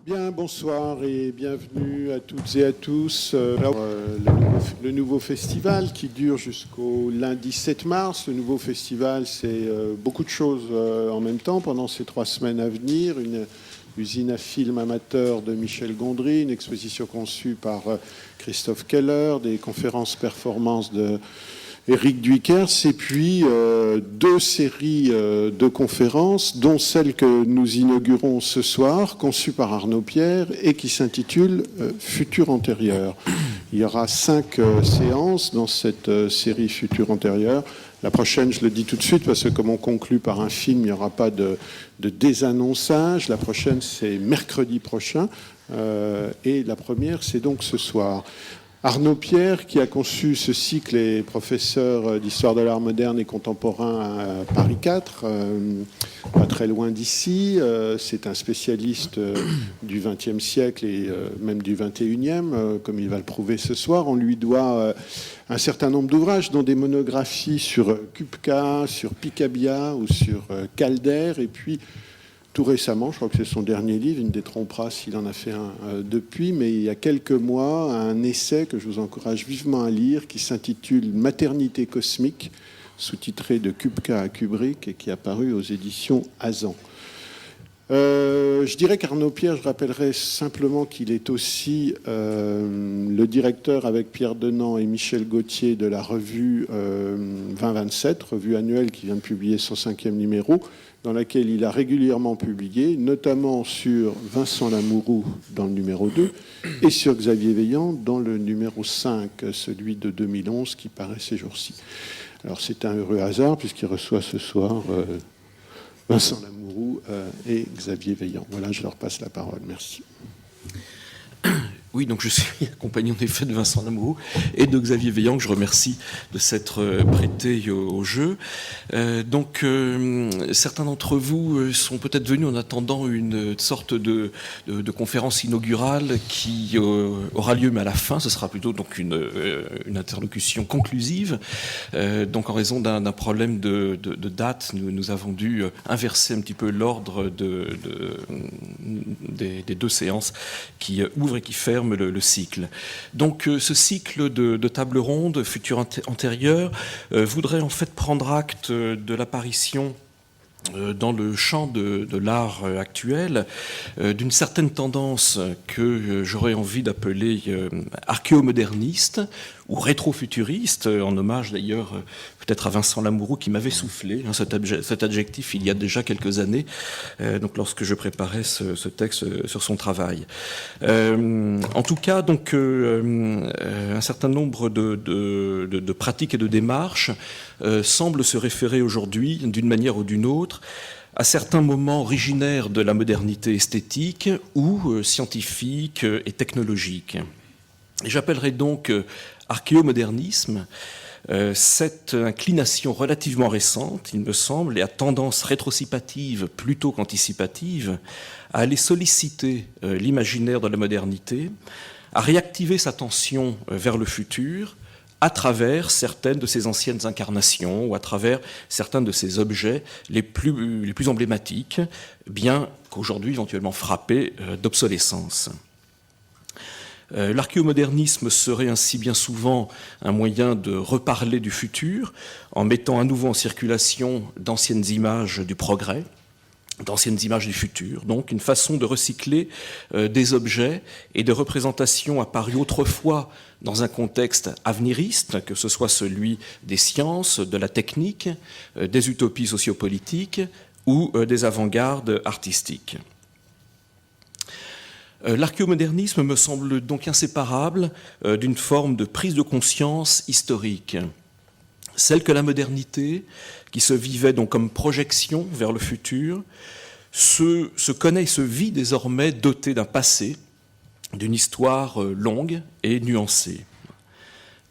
Bien, bonsoir et bienvenue à toutes et à tous. Le nouveau festival qui dure jusqu'au lundi 7 mars. Le nouveau festival, c'est beaucoup de choses en même temps pendant ces 3 semaines à venir. Une usine à film amateur de Michel Gondry, une exposition conçue par Christophe Keller, des conférences performances de Éric Duiquers, et puis 2 séries de conférences, dont celle que nous inaugurons ce soir, conçue par Arnaud Pierre et qui s'intitule Futur antérieur. Il y aura 5 séances dans cette série Futur antérieur. La prochaine, je le dis tout de suite, parce que comme on conclut par un film, il n'y aura pas de désannonçage. La prochaine, c'est mercredi prochain. Et la première, c'est donc ce soir. Arnaud Pierre, qui a conçu ce cycle, est professeur d'histoire de l'art moderne et contemporain à Paris 4, pas très loin d'ici. C'est un spécialiste du XXe siècle et même du XXIe, comme il va le prouver ce soir. On lui doit un certain nombre d'ouvrages, dont des monographies sur Kupka, sur Picabia ou sur Calder, et puis tout récemment, je crois que c'est son dernier livre, il ne détrompera s'il en a fait un depuis, mais il y a quelques mois, un essai que je vous encourage vivement à lire qui s'intitule Maternité cosmique, sous-titré de Kupka à Kubrick et qui est apparu aux éditions Azan. Je dirais qu'Arnaud Pierre, je rappellerai simplement qu'il est aussi le directeur avec Pierre Denand et Michel Gauthier de la revue 2027, revue annuelle qui vient de publier son 5e numéro, dans laquelle il a régulièrement publié, notamment sur Vincent Lamourou dans le numéro 2 et sur Xavier Veillant dans le numéro 5, celui de 2011 qui paraît ces jours-ci. Alors c'est un heureux hasard puisqu'il reçoit ce soir Vincent Lamourou et Xavier Veillant. Voilà, je leur passe la parole. Merci. Oui, donc je suis accompagné en effet de Vincent Lamourou et de Xavier Veillant, que je remercie de s'être prêté au jeu. Certains d'entre vous sont peut-être venus en attendant une sorte de conférence inaugurale qui aura lieu, mais à la fin, ce sera plutôt donc une interlocution conclusive. Donc en raison d'un problème de date, nous avons dû inverser un petit peu l'ordre des 2 séances qui ouvrent et qui ferment le cycle. Donc ce cycle de table ronde, futur antérieur, voudrait en fait prendre acte de l'apparition dans le champ de l'art actuel, d'une certaine tendance que j'aurais envie d'appeler archéomoderniste ou rétrofuturiste, en hommage d'ailleurs peut-être à Vincent Lamourou qui m'avait soufflé cet adjectif il y a déjà quelques années, donc lorsque je préparais ce texte sur son travail. En tout cas, donc un certain nombre de pratiques et de démarches semblent se référer aujourd'hui, d'une manière ou d'une autre, à certains moments originaires de la modernité esthétique ou scientifique et technologique. Et j'appellerai donc archéomodernisme cette inclination relativement récente, il me semble, et à tendance rétrocipative plutôt qu'anticipative, à aller solliciter l'imaginaire de la modernité, à réactiver sa tension vers le futur, à travers certaines de ses anciennes incarnations ou à travers certains de ses objets les plus emblématiques, bien qu'aujourd'hui éventuellement frappés d'obsolescence. L'archéomodernisme serait ainsi bien souvent un moyen de reparler du futur en mettant à nouveau en circulation d'anciennes images du progrès, d'anciennes images du futur, donc une façon de recycler des objets et des représentations apparues autrefois dans un contexte aveniriste, que ce soit celui des sciences, de la technique, des utopies sociopolitiques ou des avant-gardes artistiques. L'archéomodernisme me semble donc inséparable d'une forme de prise de conscience historique, celle que la modernité, qui se vivait donc comme projection vers le futur, se connaît et se vit désormais dotée d'un passé, d'une histoire longue et nuancée.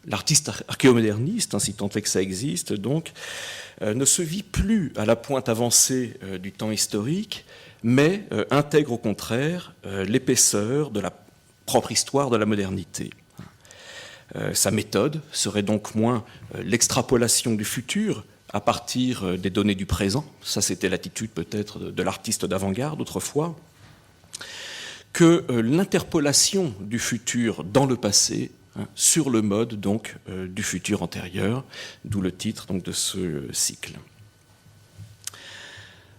L'artiste archéomoderniste, si tant est que ça existe, donc, ne se vit plus à la pointe avancée du temps historique, mais intègre au contraire l'épaisseur de la propre histoire de la modernité. Sa méthode serait donc moins l'extrapolation du futur à partir des données du présent, ça c'était l'attitude peut-être de l'artiste d'avant-garde autrefois, que l'interpolation du futur dans le passé, sur le mode donc du futur antérieur, d'où le titre donc, de ce cycle.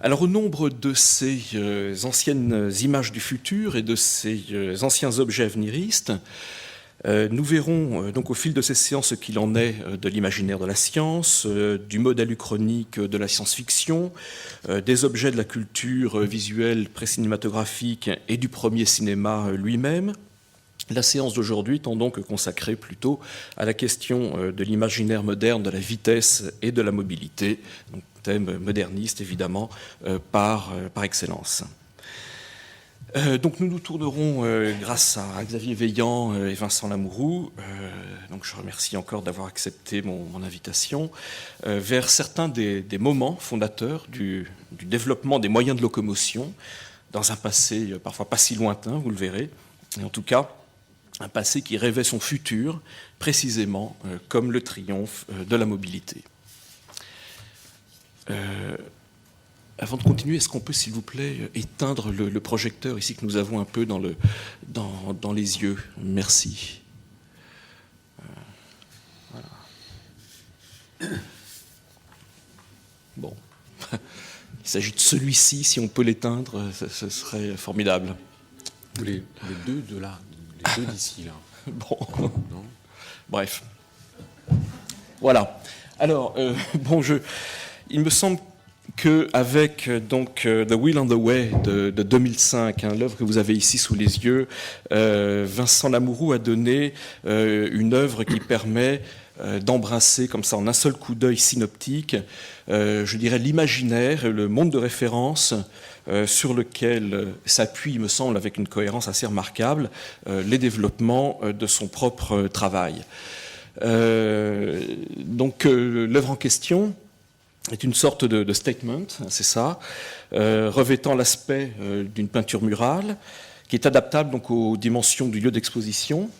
Alors au nombre de ces anciennes images du futur et de ces anciens objets aveniristes, nous verrons donc au fil de ces séances ce qu'il en est de l'imaginaire de la science, du modèle uchronique de la science-fiction, des objets de la culture visuelle pré-cinématographique et du premier cinéma lui-même. La séance d'aujourd'hui étant donc consacrée plutôt à la question de l'imaginaire moderne, de la vitesse et de la mobilité, donc thème moderniste évidemment par excellence. Donc nous nous tournerons, grâce à Xavier Veillant et Vincent Lamourou, donc je remercie encore d'avoir accepté mon invitation, vers certains des moments fondateurs du développement des moyens de locomotion, dans un passé parfois pas si lointain, vous le verrez, et en tout cas un passé qui rêvait son futur, précisément comme le triomphe de la mobilité. Avant de continuer, est-ce qu'on peut, s'il vous plaît, éteindre le projecteur ici que nous avons un peu dans les yeux? Merci. Voilà. Bon. Il s'agit de celui-ci, si on peut l'éteindre, ce serait formidable. Les deux de là, les deux d'ici, là. Bon. Non. Bref. Voilà. Alors, il me semble qu'avec donc The Wheel on the Way de 2005, l'œuvre que vous avez ici sous les yeux, Vincent Lamourou a donné une œuvre qui permet d'embrasser comme ça en un seul coup d'œil synoptique, je dirais l'imaginaire, le monde de référence sur lequel s'appuie, il me semble, avec une cohérence assez remarquable, les développements de son propre travail. Donc l'œuvre en question est une sorte de statement, c'est ça, revêtant l'aspect d'une peinture murale, qui est adaptable donc aux dimensions du lieu d'exposition.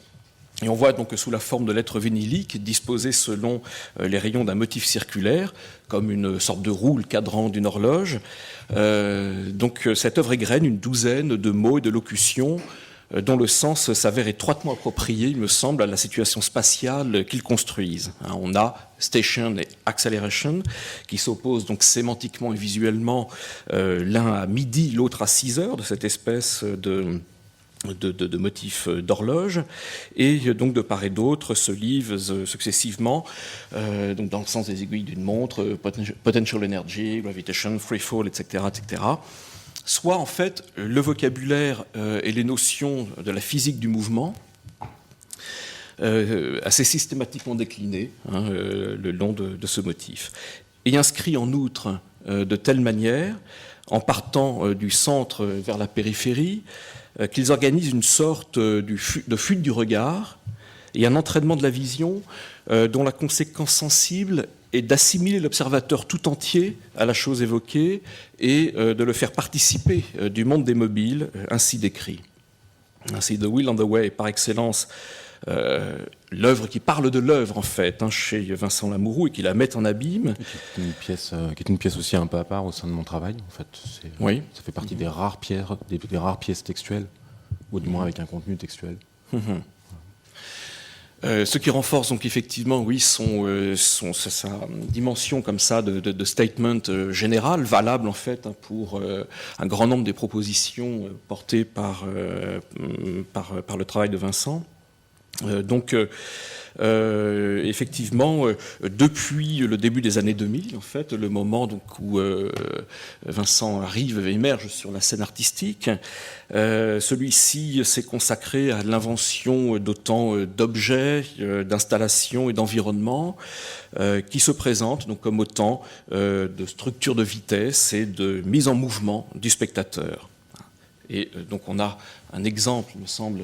Et on voit donc sous la forme de lettres véniliques disposées selon les rayons d'un motif circulaire, comme une sorte de roue, le cadran d'une horloge. Donc cette œuvre égrène une douzaine de mots et de locutions dont le sens s'avère étroitement approprié, il me semble, à la situation spatiale qu'ils construisent. On a station et acceleration qui s'opposent donc sémantiquement et visuellement, l'un à midi, l'autre à 6 heures, de cette espèce de motifs d'horloge, et donc de part et d'autre se livrent successivement, donc dans le sens des aiguilles d'une montre, potential energy, gravitation, free fall, etc., etc., soit en fait le vocabulaire et les notions de la physique du mouvement, assez systématiquement déclinés le long de ce motif. Et inscrit en outre de telle manière, en partant du centre vers la périphérie, qu'ils organisent une sorte de fuite du regard et un entraînement de la vision dont la conséquence sensible est d'assimiler l'observateur tout entier à la chose évoquée et de le faire participer du monde des mobiles ainsi décrit. Ainsi, The Wheel on the Way, par excellence, l'œuvre qui parle de l'œuvre, en fait, chez Vincent Lamourou, et qui la met en abîme. Qui est une pièce aussi un peu à part au sein de mon travail. En fait, oui. Ça fait partie des rares pièces textuelles, ou du moins avec un contenu textuel. Ce qui renforce donc effectivement, oui, sa dimension comme ça de statement général, valable en fait pour un grand nombre des propositions portées par le travail de Vincent. Donc, effectivement, depuis le début des années 2000, en fait, le moment donc, où Vincent arrive et émerge sur la scène artistique, celui-ci s'est consacré à l'invention d'autant d'objets, d'installations et d'environnements qui se présentent donc, comme autant de structures de vitesse et de mise en mouvement du spectateur. Et donc on a un exemple, il me semble,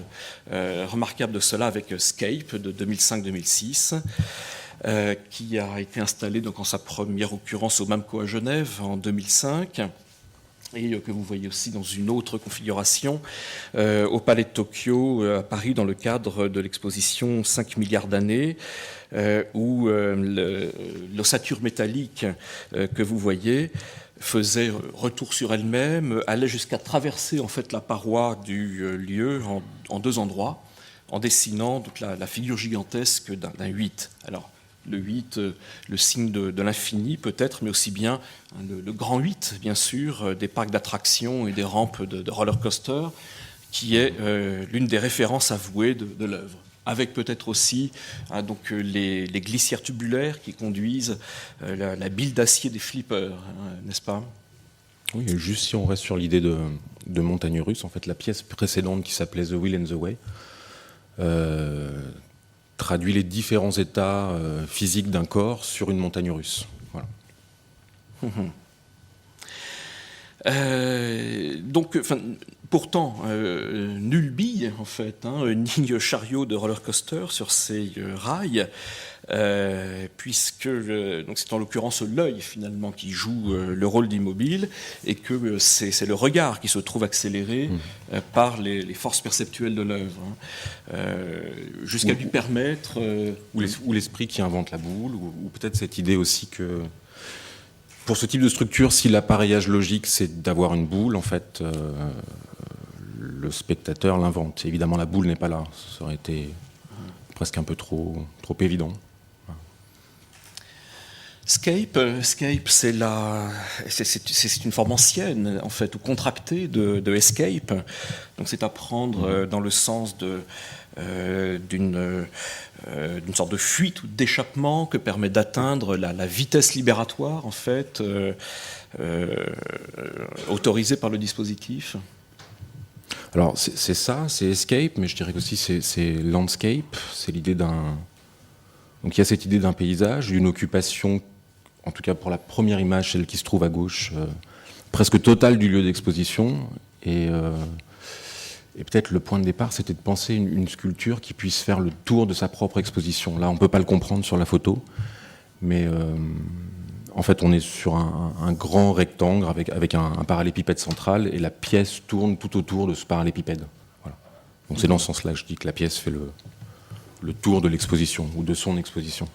remarquable de cela avec Scape de 2005-2006, qui a été installé donc, en sa première occurrence au MAMCO à Genève en 2005, et que vous voyez aussi dans une autre configuration au Palais de Tokyo à Paris dans le cadre de l'exposition 5 milliards d'années, où l'ossature métallique que vous voyez faisait retour sur elle-même, allait jusqu'à traverser en fait la paroi du lieu en deux endroits, en dessinant donc la figure gigantesque d'un 8. Alors, le 8, le signe de l'infini peut-être, mais aussi bien le grand 8, bien sûr, des parcs d'attractions et des rampes de roller coaster, qui est l'une des références avouées de l'œuvre. Avec peut-être aussi donc, les glissières tubulaires qui conduisent la bile d'acier des flippers, n'est-ce pas ? Oui, et juste si on reste sur l'idée de montagne russe, en fait, la pièce précédente qui s'appelait The Will and the Way traduit les différents états physiques d'un corps sur une montagne russe. Voilà. Donc, pourtant, nulle bille, en fait, ni chariot de roller coaster sur ces rails, puisque donc c'est en l'occurrence l'œil, finalement, qui joue le rôle d'immobile, et que c'est le regard qui se trouve accéléré par les forces perceptuelles de l'œuvre, jusqu'à lui permettre... Ou l'esprit qui invente la boule, ou peut-être cette idée aussi que... Pour ce type de structure, si l'appareillage logique, c'est d'avoir une boule, en fait, le spectateur l'invente. Évidemment, la boule n'est pas là. Ça aurait été presque un peu trop évident. Scape, c'est une forme ancienne, en fait, ou contractée de escape. Donc, c'est à prendre dans le sens d'une sorte de fuite ou d'échappement que permet d'atteindre la vitesse libératoire, en fait, autorisée par le dispositif. Alors, c'est ça, c'est escape, mais je dirais qu'aussi c'est landscape. C'est l'idée d'un... Donc, il y a cette idée d'un paysage, d'une occupation, en tout cas pour la première image, celle qui se trouve à gauche, presque totale du lieu d'exposition. Et peut-être le point de départ, c'était de penser une sculpture qui puisse faire le tour de sa propre exposition. Là, on ne peut pas le comprendre sur la photo, mais en fait, on est sur un grand rectangle avec un parallélépipède central, et la pièce tourne tout autour de ce parallélépipède. Voilà. Donc c'est dans ce sens-là que je dis que la pièce fait le tour de l'exposition, ou de son exposition.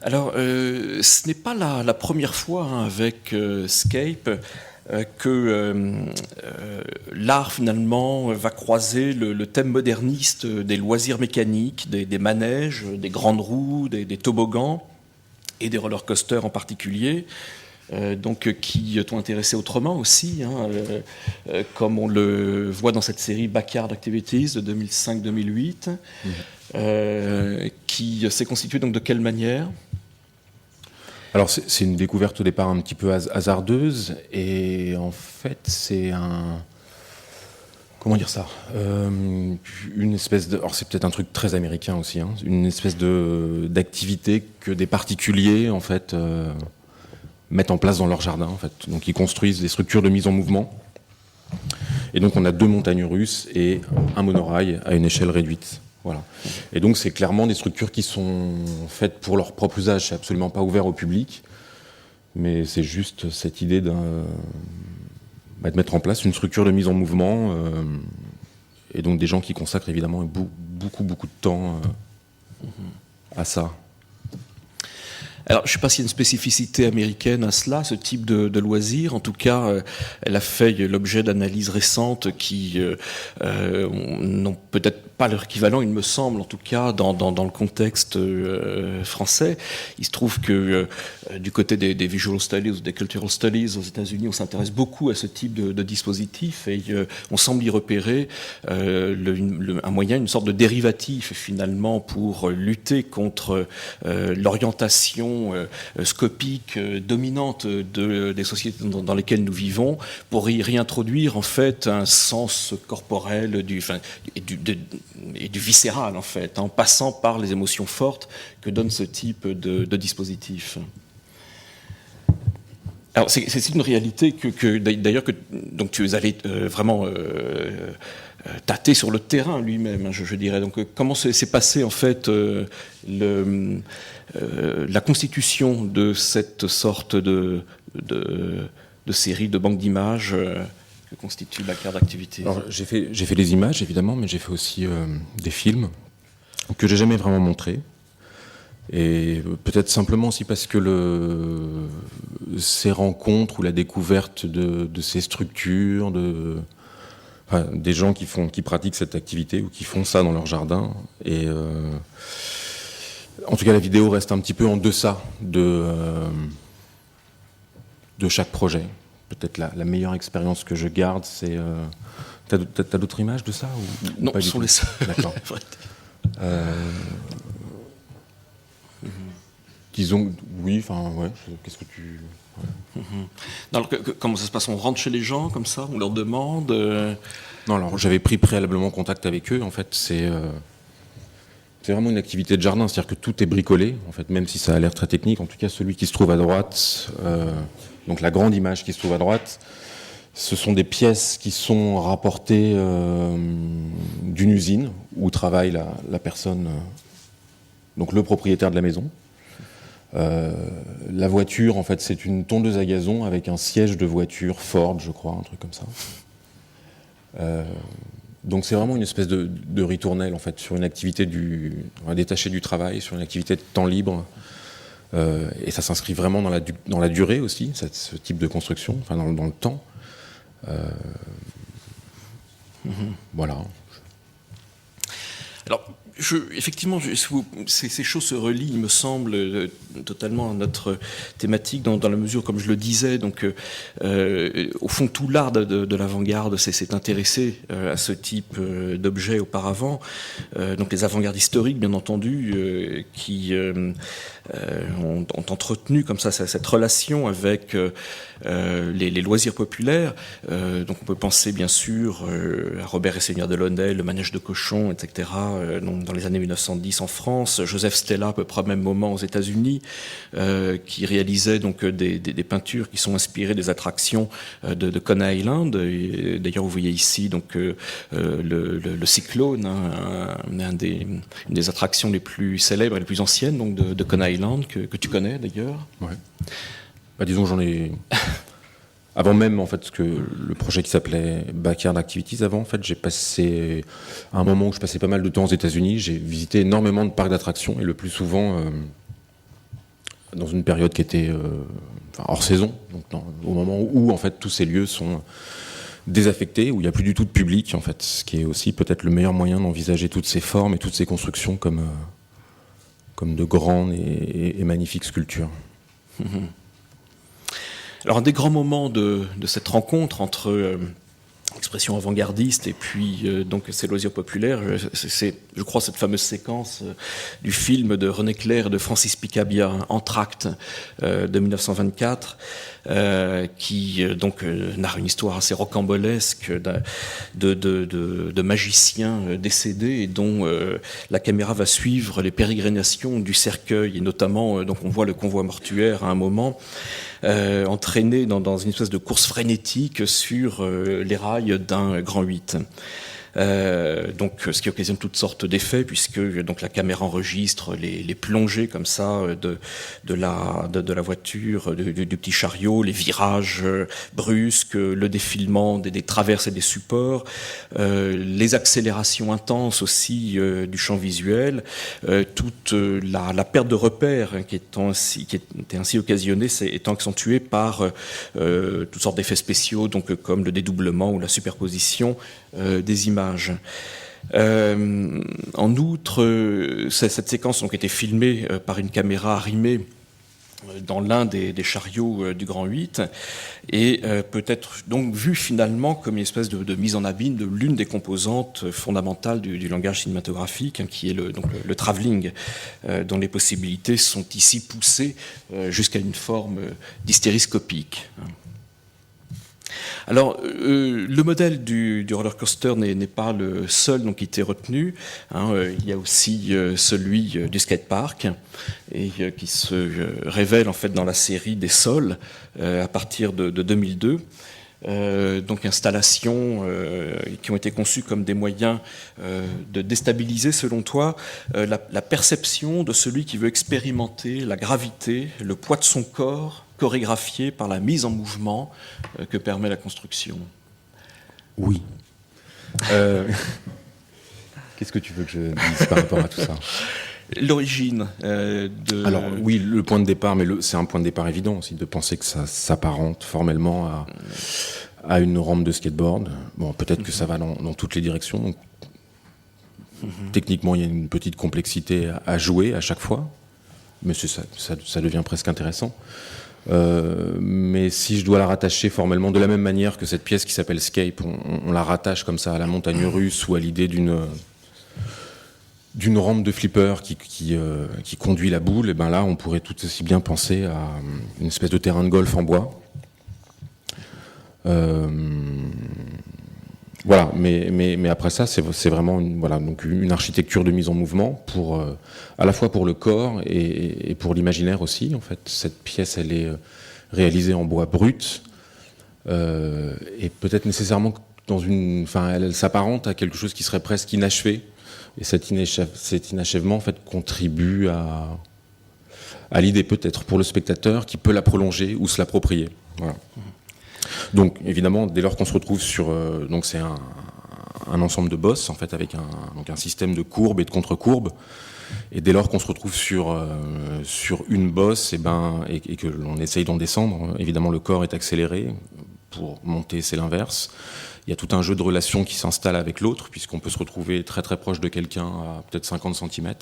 Alors, ce n'est pas la première fois avec Scape que l'art finalement va croiser le thème moderniste des loisirs mécaniques, des manèges, des grandes roues, des toboggans et des roller coasters en particulier, donc qui t'ont intéressé autrement aussi, comme on le voit dans cette série Backyard Activities de 2005-2008, qui s'est constituée donc de quelle manière ? Alors c'est une découverte au départ un petit peu hasardeuse, et en fait c'est un... Comment dire ça, une espèce de... Alors c'est peut-être un truc très américain aussi, une espèce d'activité que des particuliers en fait mettent en place dans leur jardin en fait. Donc ils construisent des structures de mise en mouvement, et donc on a 2 montagnes russes et un monorail à une échelle réduite. Voilà. Et donc c'est clairement des structures qui sont faites pour leur propre usage, c'est absolument pas ouvert au public, mais c'est juste cette idée de mettre en place une structure de mise en mouvement, et donc des gens qui consacrent évidemment beaucoup de temps à ça. Alors, je ne sais pas s'il y a une spécificité américaine à cela, ce type de loisir. En tout cas, elle a fait l'objet d'analyses récentes qui n'ont peut-être pas leur équivalent, il me semble, en tout cas, dans le contexte français. Il se trouve que du côté des visual studies ou des cultural studies aux États-Unis, on s'intéresse beaucoup à ce type de dispositif, et on semble y repérer un moyen, une sorte de dérivatif, finalement, pour lutter contre l'orientation scopique dominante des sociétés dans lesquelles nous vivons, pour y réintroduire en fait un sens corporel et du viscéral en fait, en passant par les émotions fortes que donne ce type de dispositif. Alors c'est une réalité d'ailleurs que donc tu es allé vraiment tâter sur le terrain lui-même, je dirais. Donc comment s'est passé en fait la constitution de cette sorte de série de banque d'images que constitue Backyard Activities? Alors j'ai fait des images évidemment, mais j'ai fait aussi des films que j'ai jamais vraiment montrés. Et peut-être simplement aussi parce que ces rencontres ou la découverte de ces structures, des gens qui pratiquent cette activité ou qui font ça dans leur jardin. Et en tout cas, la vidéo reste un petit peu en deçà de chaque projet. Peut-être la meilleure expérience que je garde, c'est... T'as d'autres images de ça ou Non, pas ce sont les seuls. D'accord. Disons, oui, enfin, ouais, qu'est-ce que tu... Ouais. Alors, comment ça se passe? On rentre chez les gens comme ça, on leur demande Non, alors j'avais pris préalablement contact avec eux. En fait, c'est vraiment une activité de jardin, c'est-à-dire que tout est bricolé. En fait, même si ça a l'air très technique, en tout cas celui qui se trouve à droite, donc la grande image qui se trouve à droite, ce sont des pièces qui sont rapportées d'une usine où travaille la personne, donc le propriétaire de la maison. La voiture, en fait, c'est une tondeuse à gazon avec un siège de voiture Ford, je crois, un truc comme ça. Donc c'est vraiment une espèce de ritournelle, en fait, sur une activité détachée du travail, sur une activité de temps libre. Et ça s'inscrit vraiment dans la durée aussi, ce type de construction, enfin dans le temps. Voilà. Alors, effectivement, ces choses se relient, il me semble, totalement à notre thématique, dans la mesure, comme je le disais, donc, au fond, tout l'art de l'avant-garde s'est intéressé à ce type d'objet auparavant. Donc, les avant-gardes historiques, bien entendu, qui ont entretenu comme ça cette relation avec les loisirs populaires. Donc, on peut penser, bien sûr, à Robert et Seigneur de Launay, le manège de cochons, etc., dans les années 1910 en France, Joseph Stella à peu près au même moment aux États-Unis, qui réalisait donc des peintures qui sont inspirées des attractions de Coney Island. D'ailleurs, vous voyez ici donc le cyclone, hein, une des attractions les plus célèbres et les plus anciennes donc de Coney Island que tu connais d'ailleurs. Ouais. Bah, disons, j'en ai. Avant même, en fait, le projet qui s'appelait Backyard Activities, avant, en fait, j'ai passé à un moment où je passais pas mal de temps aux États-Unis. J'ai visité énormément de parcs d'attractions et le plus souvent dans une période qui était hors saison, donc au moment où en fait tous ces lieux sont désaffectés, où il n'y a plus du tout de public, en fait, ce qui est aussi peut-être le meilleur moyen d'envisager toutes ces formes et toutes ces constructions comme de grandes et magnifiques sculptures. Alors un des grands moments de cette rencontre entre expression avant-gardiste et puis donc ces loisirs populaires, c'est je crois cette fameuse séquence du film de René Clair et de Francis Picabia, Entr'acte, de 1924, qui donc narre une histoire assez rocambolesque de magiciens décédés et dont la caméra va suivre les pérégrinations du cercueil, et notamment donc on voit le convoi mortuaire à un moment entraîné dans une espèce de course frénétique sur les rails d'un Grand 8. Donc, ce qui occasionne toutes sortes d'effets, puisque donc la caméra enregistre les plongées comme ça de la voiture, du petit chariot, les virages brusques, le défilement des traverses et des supports, les accélérations intenses aussi du champ visuel, toute la perte de repères qui était ainsi occasionnée, étant accentuée par toutes sortes d'effets spéciaux, donc comme le dédoublement ou la superposition des images. En outre, cette séquence donc était filmée par une caméra arrimée dans l'un des chariots du Grand 8 et peut être donc vue finalement comme une espèce de mise en abîme de l'une des composantes fondamentales du langage cinématographique, hein, qui est le travelling, dont les possibilités sont ici poussées jusqu'à une forme d'hystéroscopique. Alors, le modèle du roller coaster n'est pas le seul donc, qui était retenu. Hein, il y a aussi celui du skatepark et qui se révèle en fait dans la série des sols à partir de 2002. Donc installations qui ont été conçues comme des moyens de déstabiliser, selon toi, la perception de celui qui veut expérimenter la gravité, le poids de son corps, chorégraphié par la mise en mouvement que permet la construction. Oui. Qu'est-ce que tu veux que je dise par rapport à tout ça ? l'origine de... Alors oui, le point de départ, mais c'est un point de départ évident aussi, de penser que ça s'apparente formellement à une rampe de skateboard. Bon, peut-être que ça va dans toutes les directions. Donc, techniquement, il y a une petite complexité à jouer à chaque fois, mais ça devient presque intéressant. Mais si je dois la rattacher formellement de la même manière que cette pièce qui s'appelle Scape, on la rattache comme ça à la montagne russe ou à l'idée d'une rampe de flipper qui conduit la boule, et ben là on pourrait tout aussi bien penser à une espèce de terrain de golf en bois. Voilà, mais après ça c'est vraiment donc une architecture de mise en mouvement à la fois pour le corps et pour l'imaginaire aussi. En fait, cette pièce elle est réalisée en bois brut et peut-être nécessairement elle s'apparente à quelque chose qui serait presque inachevé. Et cet inachèvement en fait contribue à l'idée peut-être pour le spectateur qui peut la prolonger ou se l'approprier. Voilà. Donc évidemment, dès lors qu'on se retrouve sur donc c'est un ensemble de bosses en fait avec un système de courbes et de contre-courbes. Et dès lors qu'on se retrouve sur une bosse, et que l'on essaye d'en descendre, évidemment le corps est accéléré. Pour monter, c'est l'inverse. Il y a tout un jeu de relations qui s'installe avec l'autre, puisqu'on peut se retrouver très très proche de quelqu'un à peut-être 50 cm,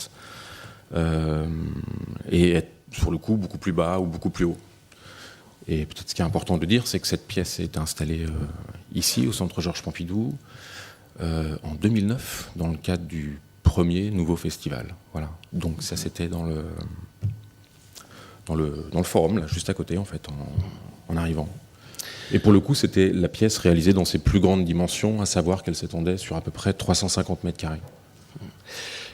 et être sur le coup beaucoup plus bas ou beaucoup plus haut. Et peut-être ce qui est important de dire, c'est que cette pièce est installée ici, au Centre Georges Pompidou, en 2009, dans le cadre du premier nouveau festival. Voilà. Donc ça, c'était dans le forum, là, juste à côté, en fait, en arrivant. Et pour le coup, c'était la pièce réalisée dans ses plus grandes dimensions, à savoir qu'elle s'étendait sur à peu près 350 mètres carrés.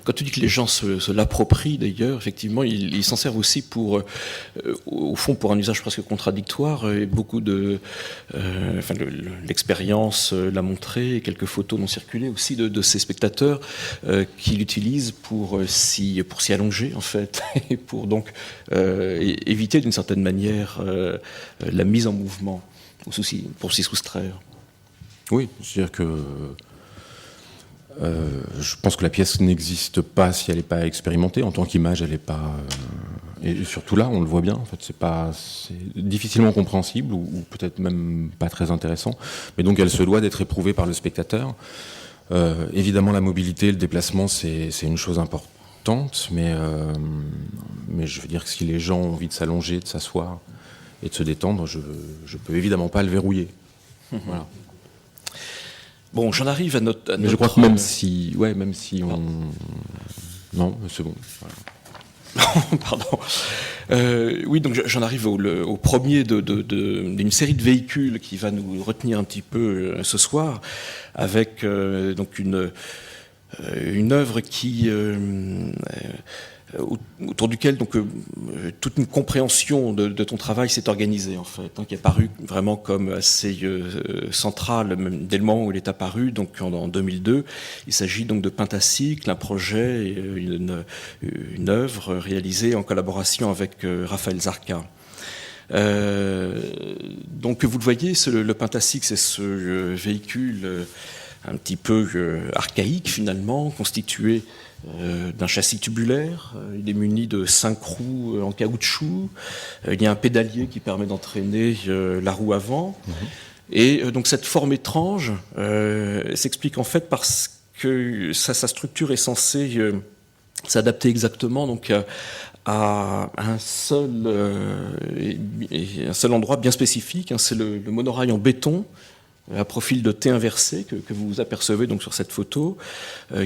Quand tu dis que les gens se l'approprient, d'ailleurs, effectivement, ils s'en servent aussi pour, au fond, pour un usage presque contradictoire. Et beaucoup l'expérience l'a montré, et quelques photos n'ont circulé aussi de ces spectateurs qui l'utilisent pour s'y allonger, en fait, et pour donc éviter d'une certaine manière la mise en mouvement, pour s'y soustraire. Oui, c'est-à-dire que je pense que la pièce n'existe pas si elle n'est pas expérimentée. En tant qu'image, elle n'est pas... et surtout là, on le voit bien, en fait, c'est difficilement compréhensible ou peut-être même pas très intéressant. Mais donc, elle se doit d'être éprouvée par le spectateur. Évidemment, la mobilité, le déplacement, c'est une chose importante, mais je veux dire que si les gens ont envie de s'allonger, de s'asseoir et de se détendre, je peux évidemment pas le verrouiller. Voilà. Bon, j'en arrive à notre... Mais je crois que même si on... Non, c'est bon. Voilà. Pardon. Oui, donc j'en arrive au premier d'une série de véhicules qui va nous retenir un petit peu ce soir, avec donc une œuvre qui... autour duquel donc toute une compréhension de ton travail s'est organisée en fait, qui est apparu vraiment comme assez centrale même dès le moment où il est apparu, donc en 2002. Il s'agit donc de Pentacycle, un projet, une œuvre réalisée en collaboration avec Raphaël Zarka. Donc vous le voyez, le Pentacycle, c'est ce véhicule un petit peu archaïque finalement, constitué d'un châssis tubulaire. Il est muni de 5 roues en caoutchouc. Il y a un pédalier qui permet d'entraîner la roue avant. Et donc cette forme étrange s'explique en fait parce que sa structure est censée s'adapter exactement donc à un seul endroit bien spécifique. C'est le monorail en béton à profil de T inversé que vous apercevez donc sur cette photo,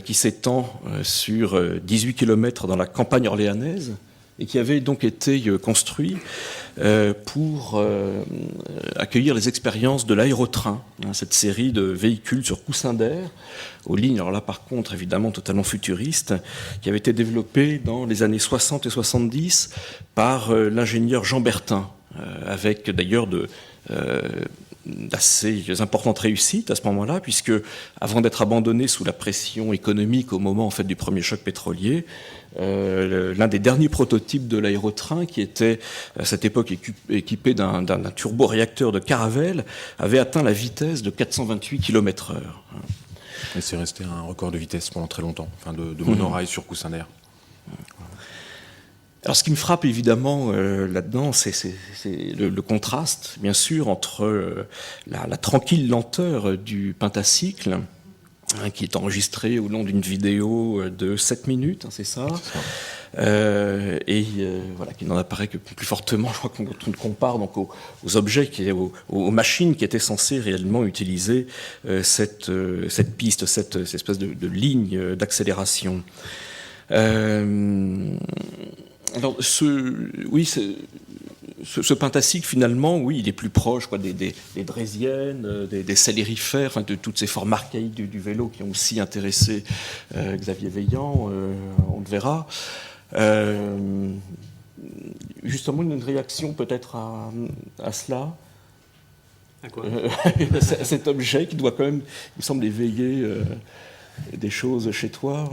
qui s'étend sur 18 km dans la campagne orléanaise et qui avait donc été construit pour accueillir les expériences de l'aérotrain, cette série de véhicules sur coussin d'air, aux lignes, alors là par contre évidemment totalement futuristes, qui avait été développé dans les années 60 et 70 par l'ingénieur Jean Bertin, avec d'ailleurs d'assez importantes réussites à ce moment-là, puisque avant d'être abandonné sous la pression économique au moment en fait du premier choc pétrolier, l'un des derniers prototypes de l'aérotrain, qui était à cette époque équipé d'un turboréacteur de Caravelle, avait atteint la vitesse de 428 km/h. Et c'est resté un record de vitesse pendant très longtemps, enfin de monorail sur coussin d'air. Alors, ce qui me frappe évidemment là-dedans, c'est le contraste, bien sûr, entre la tranquille lenteur du pentacycle, qui est enregistré au long d'une vidéo de 7 minutes, c'est ça, voilà, qui n'en apparaît que plus fortement, je crois, quand on le compare donc aux objets, aux machines qui étaient censées réellement utiliser cette piste, cette espèce de ligne d'accélération. Alors, ce pentacycle, finalement, oui, il est plus proche des draisiennes, des célérifères, enfin, de toutes ces formes archaïques du vélo qui ont aussi intéressé Xavier Veillant, on le verra. Justement, une réaction peut-être à cela. À quoi Cet objet qui doit quand même, il me semble, éveiller des choses chez toi.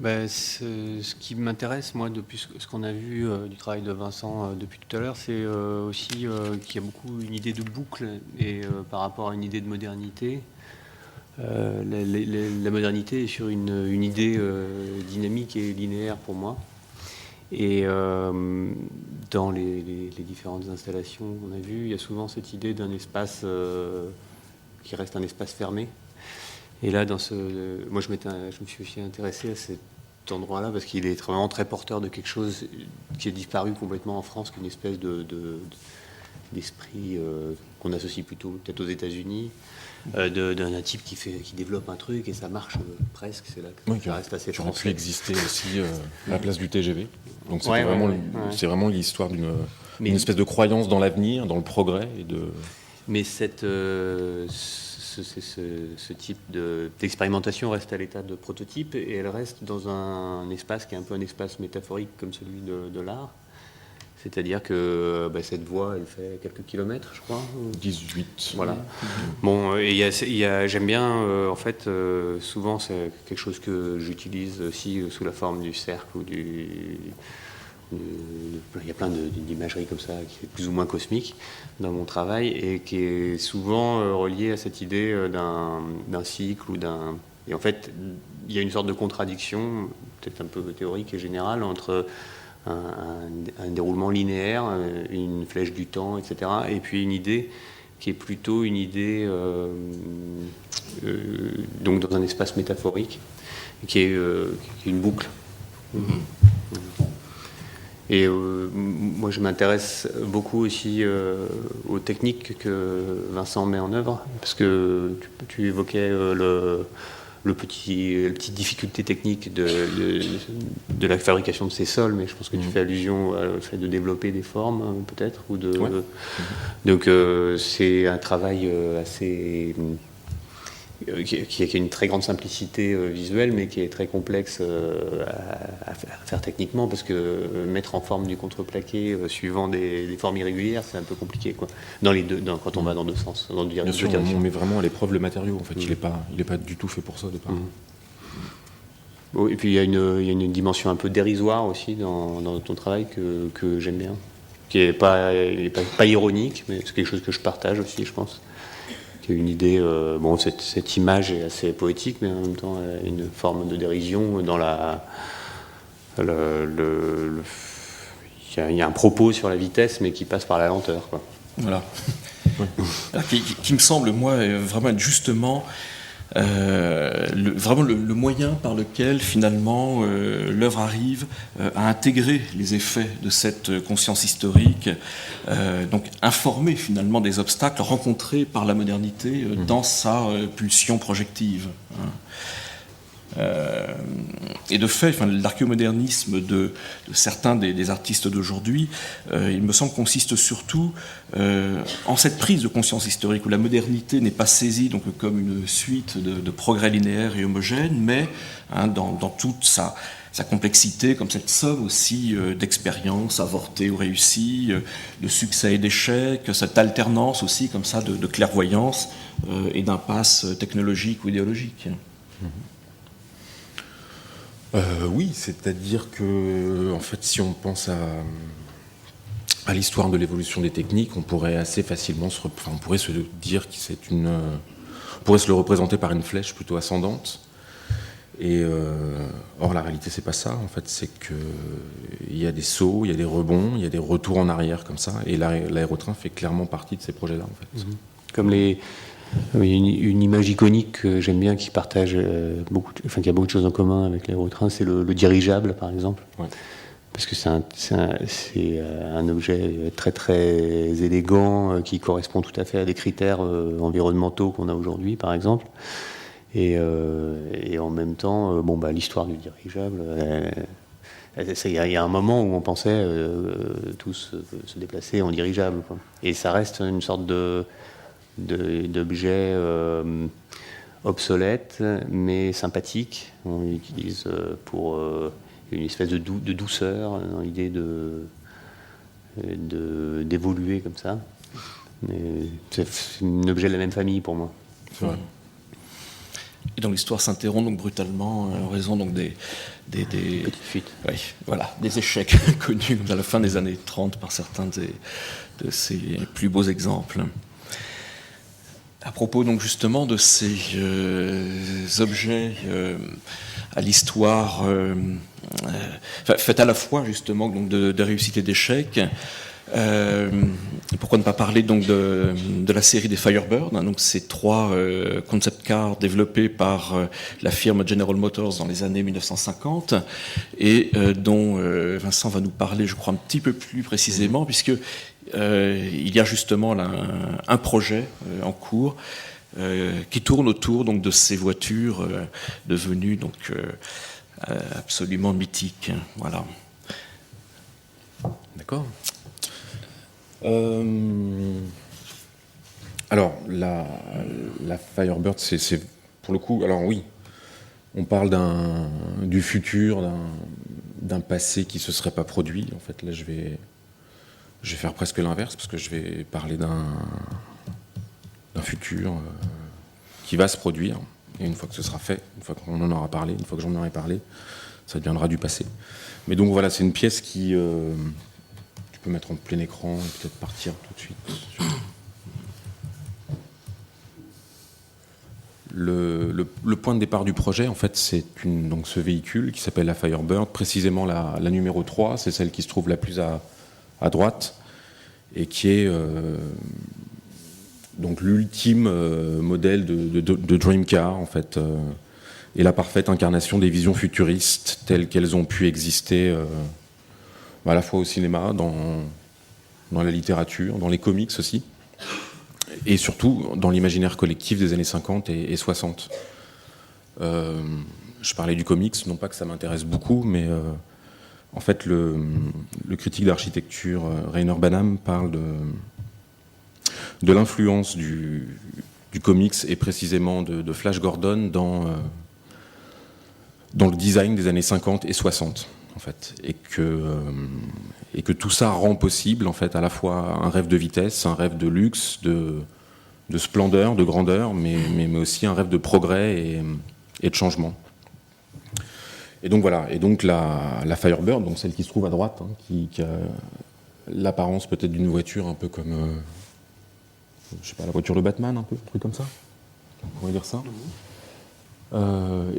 Ce qui m'intéresse, moi, depuis ce qu'on a vu du travail de Vincent depuis tout à l'heure, c'est aussi qu'il y a beaucoup une idée de boucle et par rapport à une idée de modernité. La modernité est sur une idée dynamique et linéaire pour moi. Et dans les différentes installations qu'on a vues, il y a souvent cette idée d'un espace qui reste un espace fermé. Et là, moi, je me suis aussi intéressé à cet endroit-là parce qu'il est vraiment très porteur de quelque chose qui a disparu complètement en France, qu'une espèce d'esprit qu'on associe plutôt peut-être aux États-Unis, d'un type qui développe un truc et ça marche presque. C'est là que ça reste assez français. Aurait pu exister aussi à la place du TGV. Donc c'est vraiment l'histoire d'une espèce de croyance dans l'avenir, dans le progrès. Mais ce type d'expérimentation reste à l'état de prototype et elle reste dans un espace qui est un peu un espace métaphorique comme celui de l'art. C'est-à-dire que cette voie, elle fait quelques kilomètres, je crois. 18. Voilà. Bon, et j'aime bien, en fait, souvent c'est quelque chose que j'utilise aussi sous la forme du cercle ou il y a plein d'imagerie comme ça qui est plus ou moins cosmique dans mon travail et qui est souvent reliée à cette idée d'un cycle et en fait il y a une sorte de contradiction peut-être un peu théorique et générale entre un déroulement linéaire, une flèche du temps, etc. et puis une idée qui est plutôt une idée donc dans un espace métaphorique qui est une boucle. Et moi, je m'intéresse beaucoup aussi aux techniques que Vincent met en œuvre, parce que tu évoquais la petite difficulté technique de la fabrication de ces sols, mais je pense que tu fais allusion au fait de développer des formes, peut-être, Donc, c'est un travail assez qui a une très grande simplicité visuelle, mais qui est très complexe à faire techniquement, parce que mettre en forme du contreplaqué suivant des formes irrégulières, c'est un peu compliqué, quoi. Quand on va dans deux sens. Bien sûr, on met vraiment à l'épreuve le matériau. En fait, il n'est pas du tout fait pour ça au départ. Bon, et puis il y a une dimension un peu dérisoire aussi dans ton travail que j'aime bien, qui n'est pas ironique, mais c'est quelque chose que je partage aussi, je pense. Qui a une idée, cette image est assez poétique, mais en même temps une forme de dérision dans il y a un propos sur la vitesse, mais qui passe par la lenteur, quoi. Voilà. Alors, qui me semble, moi, vraiment être justement le moyen par lequel finalement l'œuvre arrive à intégrer les effets de cette conscience historique, donc informer finalement des obstacles rencontrés par la modernité dans sa pulsion projective. Et de fait, l'archéomodernisme de certains des artistes d'aujourd'hui, il me semble, consiste surtout en cette prise de conscience historique où la modernité n'est pas saisie donc comme une suite de progrès linéaires et homogènes, mais dans toute sa complexité, comme cette somme aussi d'expériences avortées ou réussies, de succès et d'échecs, cette alternance aussi comme ça de clairvoyance et d'impasse technologique ou idéologique. Oui, c'est-à-dire que, en fait, si on pense à l'histoire de l'évolution des techniques, on pourrait assez facilement on pourrait se dire que on pourrait se le représenter par une flèche plutôt ascendante. Et or, la réalité, c'est pas ça. En fait, c'est qu'il y a des sauts, il y a des rebonds, il y a des retours en arrière comme ça. Et l'aérotrain fait clairement partie de ces projets-là, en fait. Comme une image iconique que j'aime bien, qui partage qui a beaucoup de choses en commun avec l'aérotrain, c'est le dirigeable, par exemple. Ouais. Parce que c'est un objet très très élégant qui correspond tout à fait à des critères environnementaux qu'on a aujourd'hui, par exemple. Et en même temps, l'histoire du dirigeable, il y a un moment où on pensait tous se déplacer en dirigeable, quoi. Et ça reste une sorte d'objet obsolète, mais sympathique. On l'utilise pour une espèce de douceur, dans l'idée d'évoluer comme ça. C'est un objet de la même famille pour moi. C'est vrai. Et donc l'histoire s'interrompt donc brutalement en raison donc des Petite fuite. Oui, voilà, des échecs connus à la fin des années 30 par certains de ces plus beaux exemples. À propos donc justement de ces objets à l'histoire faite à la fois justement donc de réussite et d'échec. Pourquoi ne pas parler donc de la série des Firebird, hein, donc ces 3 concept cars développés par la firme General Motors dans les années 1950 et dont Vincent va nous parler, je crois, un petit peu plus précisément, puisque il y a justement là un projet en cours qui tourne autour donc de ces voitures devenues donc absolument mythiques. Voilà. D'accord. Alors, la Firebird, c'est pour le coup, alors oui, on parle du futur, d'un passé qui se serait pas produit. En fait, là, je vais faire presque l'inverse, parce que je vais parler d'un futur qui va se produire. Et une fois que ce sera fait, une fois qu'on en aura parlé, une fois que j'en aurai parlé, ça deviendra du passé. Mais donc voilà, c'est une pièce qui... tu peux mettre en plein écran et peut-être partir tout de suite. Le point de départ du projet, en fait, c'est donc ce véhicule qui s'appelle la Firebird, précisément la numéro 3, c'est celle qui se trouve la plus à droite, et qui est donc l'ultime modèle de Dream Car, en fait, et la parfaite incarnation des visions futuristes telles qu'elles ont pu exister à la fois au cinéma, dans la littérature, dans les comics aussi, et surtout dans l'imaginaire collectif des années 50 et 60. Je parlais du comics, non pas que ça m'intéresse beaucoup, mais en fait le critique d'architecture Rainer Banham parle de l'influence du comics et précisément de Flash Gordon dans le design des années 50 et 60. En fait, et que tout ça rend possible en fait à la fois un rêve de vitesse, un rêve de luxe, de splendeur, de grandeur, mais aussi un rêve de progrès et de changement. Et donc voilà, et donc la Firebird, donc celle qui se trouve à droite, hein, qui a l'apparence peut-être d'une voiture un peu comme, je sais pas, la voiture de Batman, un peu, un truc comme ça, on pourrait dire ça.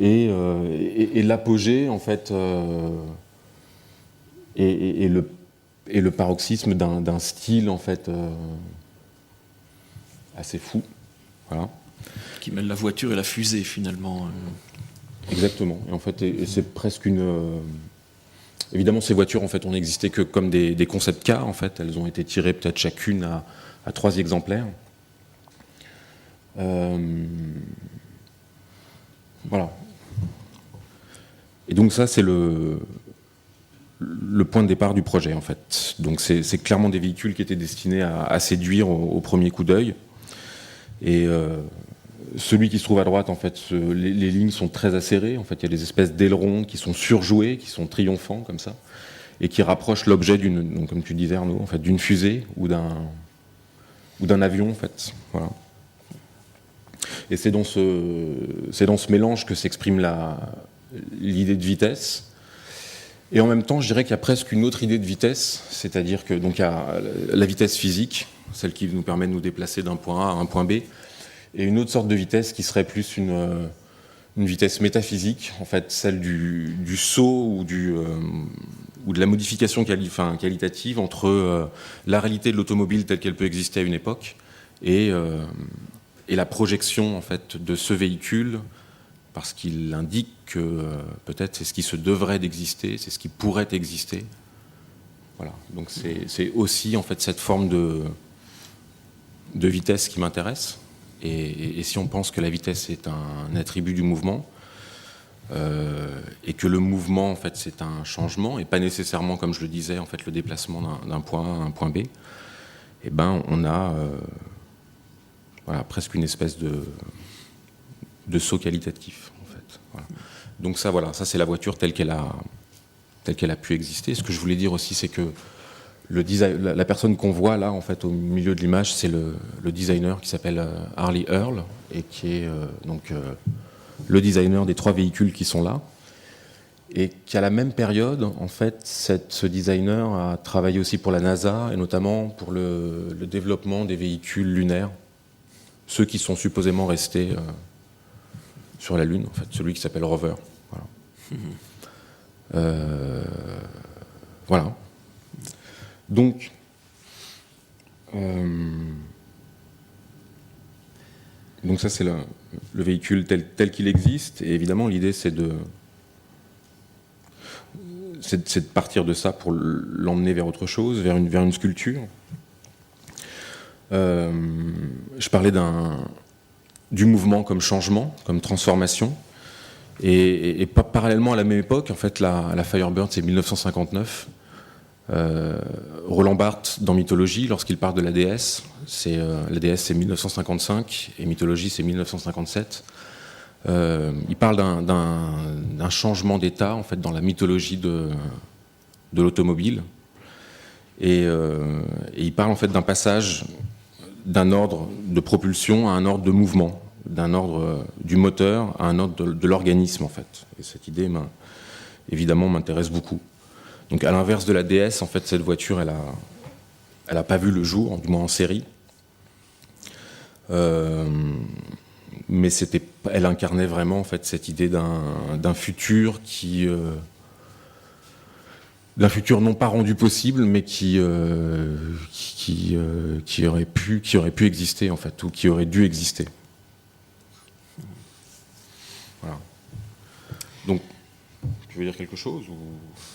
Et l'apogée en fait et le paroxysme d'un style en fait assez fou, voilà. Qui mêle la voiture et la fusée finalement. Exactement. Et en fait, et c'est presque une. Évidemment, ces voitures en fait, ont existé que comme des concept cars. En fait, elles ont été tirées peut-être chacune à 3 exemplaires. Voilà. Et donc ça, c'est le point de départ du projet, en fait. Donc c'est clairement des véhicules qui étaient destinés à séduire au premier coup d'œil. Et celui qui se trouve à droite, en fait, les lignes sont très acérées. En fait, il y a des espèces d'ailerons qui sont surjoués, qui sont triomphants, comme ça, et qui rapprochent l'objet donc comme tu disais, Arnaud, en fait, d'une fusée ou d'un avion, en fait. Voilà. Et c'est dans ce mélange que s'exprime l'idée de vitesse. Et en même temps, je dirais qu'il y a presque une autre idée de vitesse, c'est-à-dire que donc il y a la vitesse physique, celle qui nous permet de nous déplacer d'un point A à un point B, et une autre sorte de vitesse qui serait plus une une vitesse métaphysique, en fait, celle du saut ou de la modification qualitative entre la réalité de l'automobile telle qu'elle peut exister à une époque et la projection, en fait, de ce véhicule, parce qu'il indique que peut-être c'est ce qui se devrait d'exister, c'est ce qui pourrait exister. Voilà. Donc c'est aussi, en fait, cette forme de vitesse qui m'intéresse. Et si on pense que la vitesse est un attribut du mouvement, et que le mouvement, en fait, c'est un changement, et pas nécessairement, comme je le disais, en fait, le déplacement d'un point A à un point B, eh ben, on a voilà, presque une espèce de saut qualitatif, en fait. Voilà. Donc ça, voilà, ça c'est la voiture telle qu'elle a pu exister. Ce que je voulais dire aussi, c'est que la personne qu'on voit là, en fait, au milieu de l'image, c'est le designer qui s'appelle Harley Earl, et qui est le designer des 3 véhicules qui sont là, et qu'à la même période, en fait, ce designer a travaillé aussi pour la NASA, et notamment pour le développement des véhicules lunaires, ceux qui sont supposément restés sur la Lune, en fait, celui qui s'appelle Rover. Voilà. Voilà. Donc, ça c'est le véhicule tel qu'il existe, et évidemment l'idée c'est de partir de ça pour l'emmener vers autre chose, vers une sculpture. Je parlais du mouvement comme changement, comme transformation, et parallèlement à la même époque, en fait, la Firebird c'est 1959. Roland Barthes dans Mythologie, lorsqu'il parle de la déesse, la déesse c'est 1955 et Mythologie c'est 1957. Il parle d'un changement d'état, en fait, dans la mythologie de l'automobile, et il parle, en fait, d'un passage d'un ordre de propulsion à un ordre de mouvement, d'un ordre du moteur à un ordre de l'organisme, en fait. Et cette idée, évidemment, m'intéresse beaucoup. Donc, à l'inverse de la DS, en fait, cette voiture, elle a pas vu le jour, du moins en série. Mais elle incarnait vraiment, en fait, cette idée d'un futur d'un futur non pas rendu possible, mais qui aurait pu exister, en fait, ou qui aurait dû exister. Voilà. Donc, tu veux dire quelque chose ou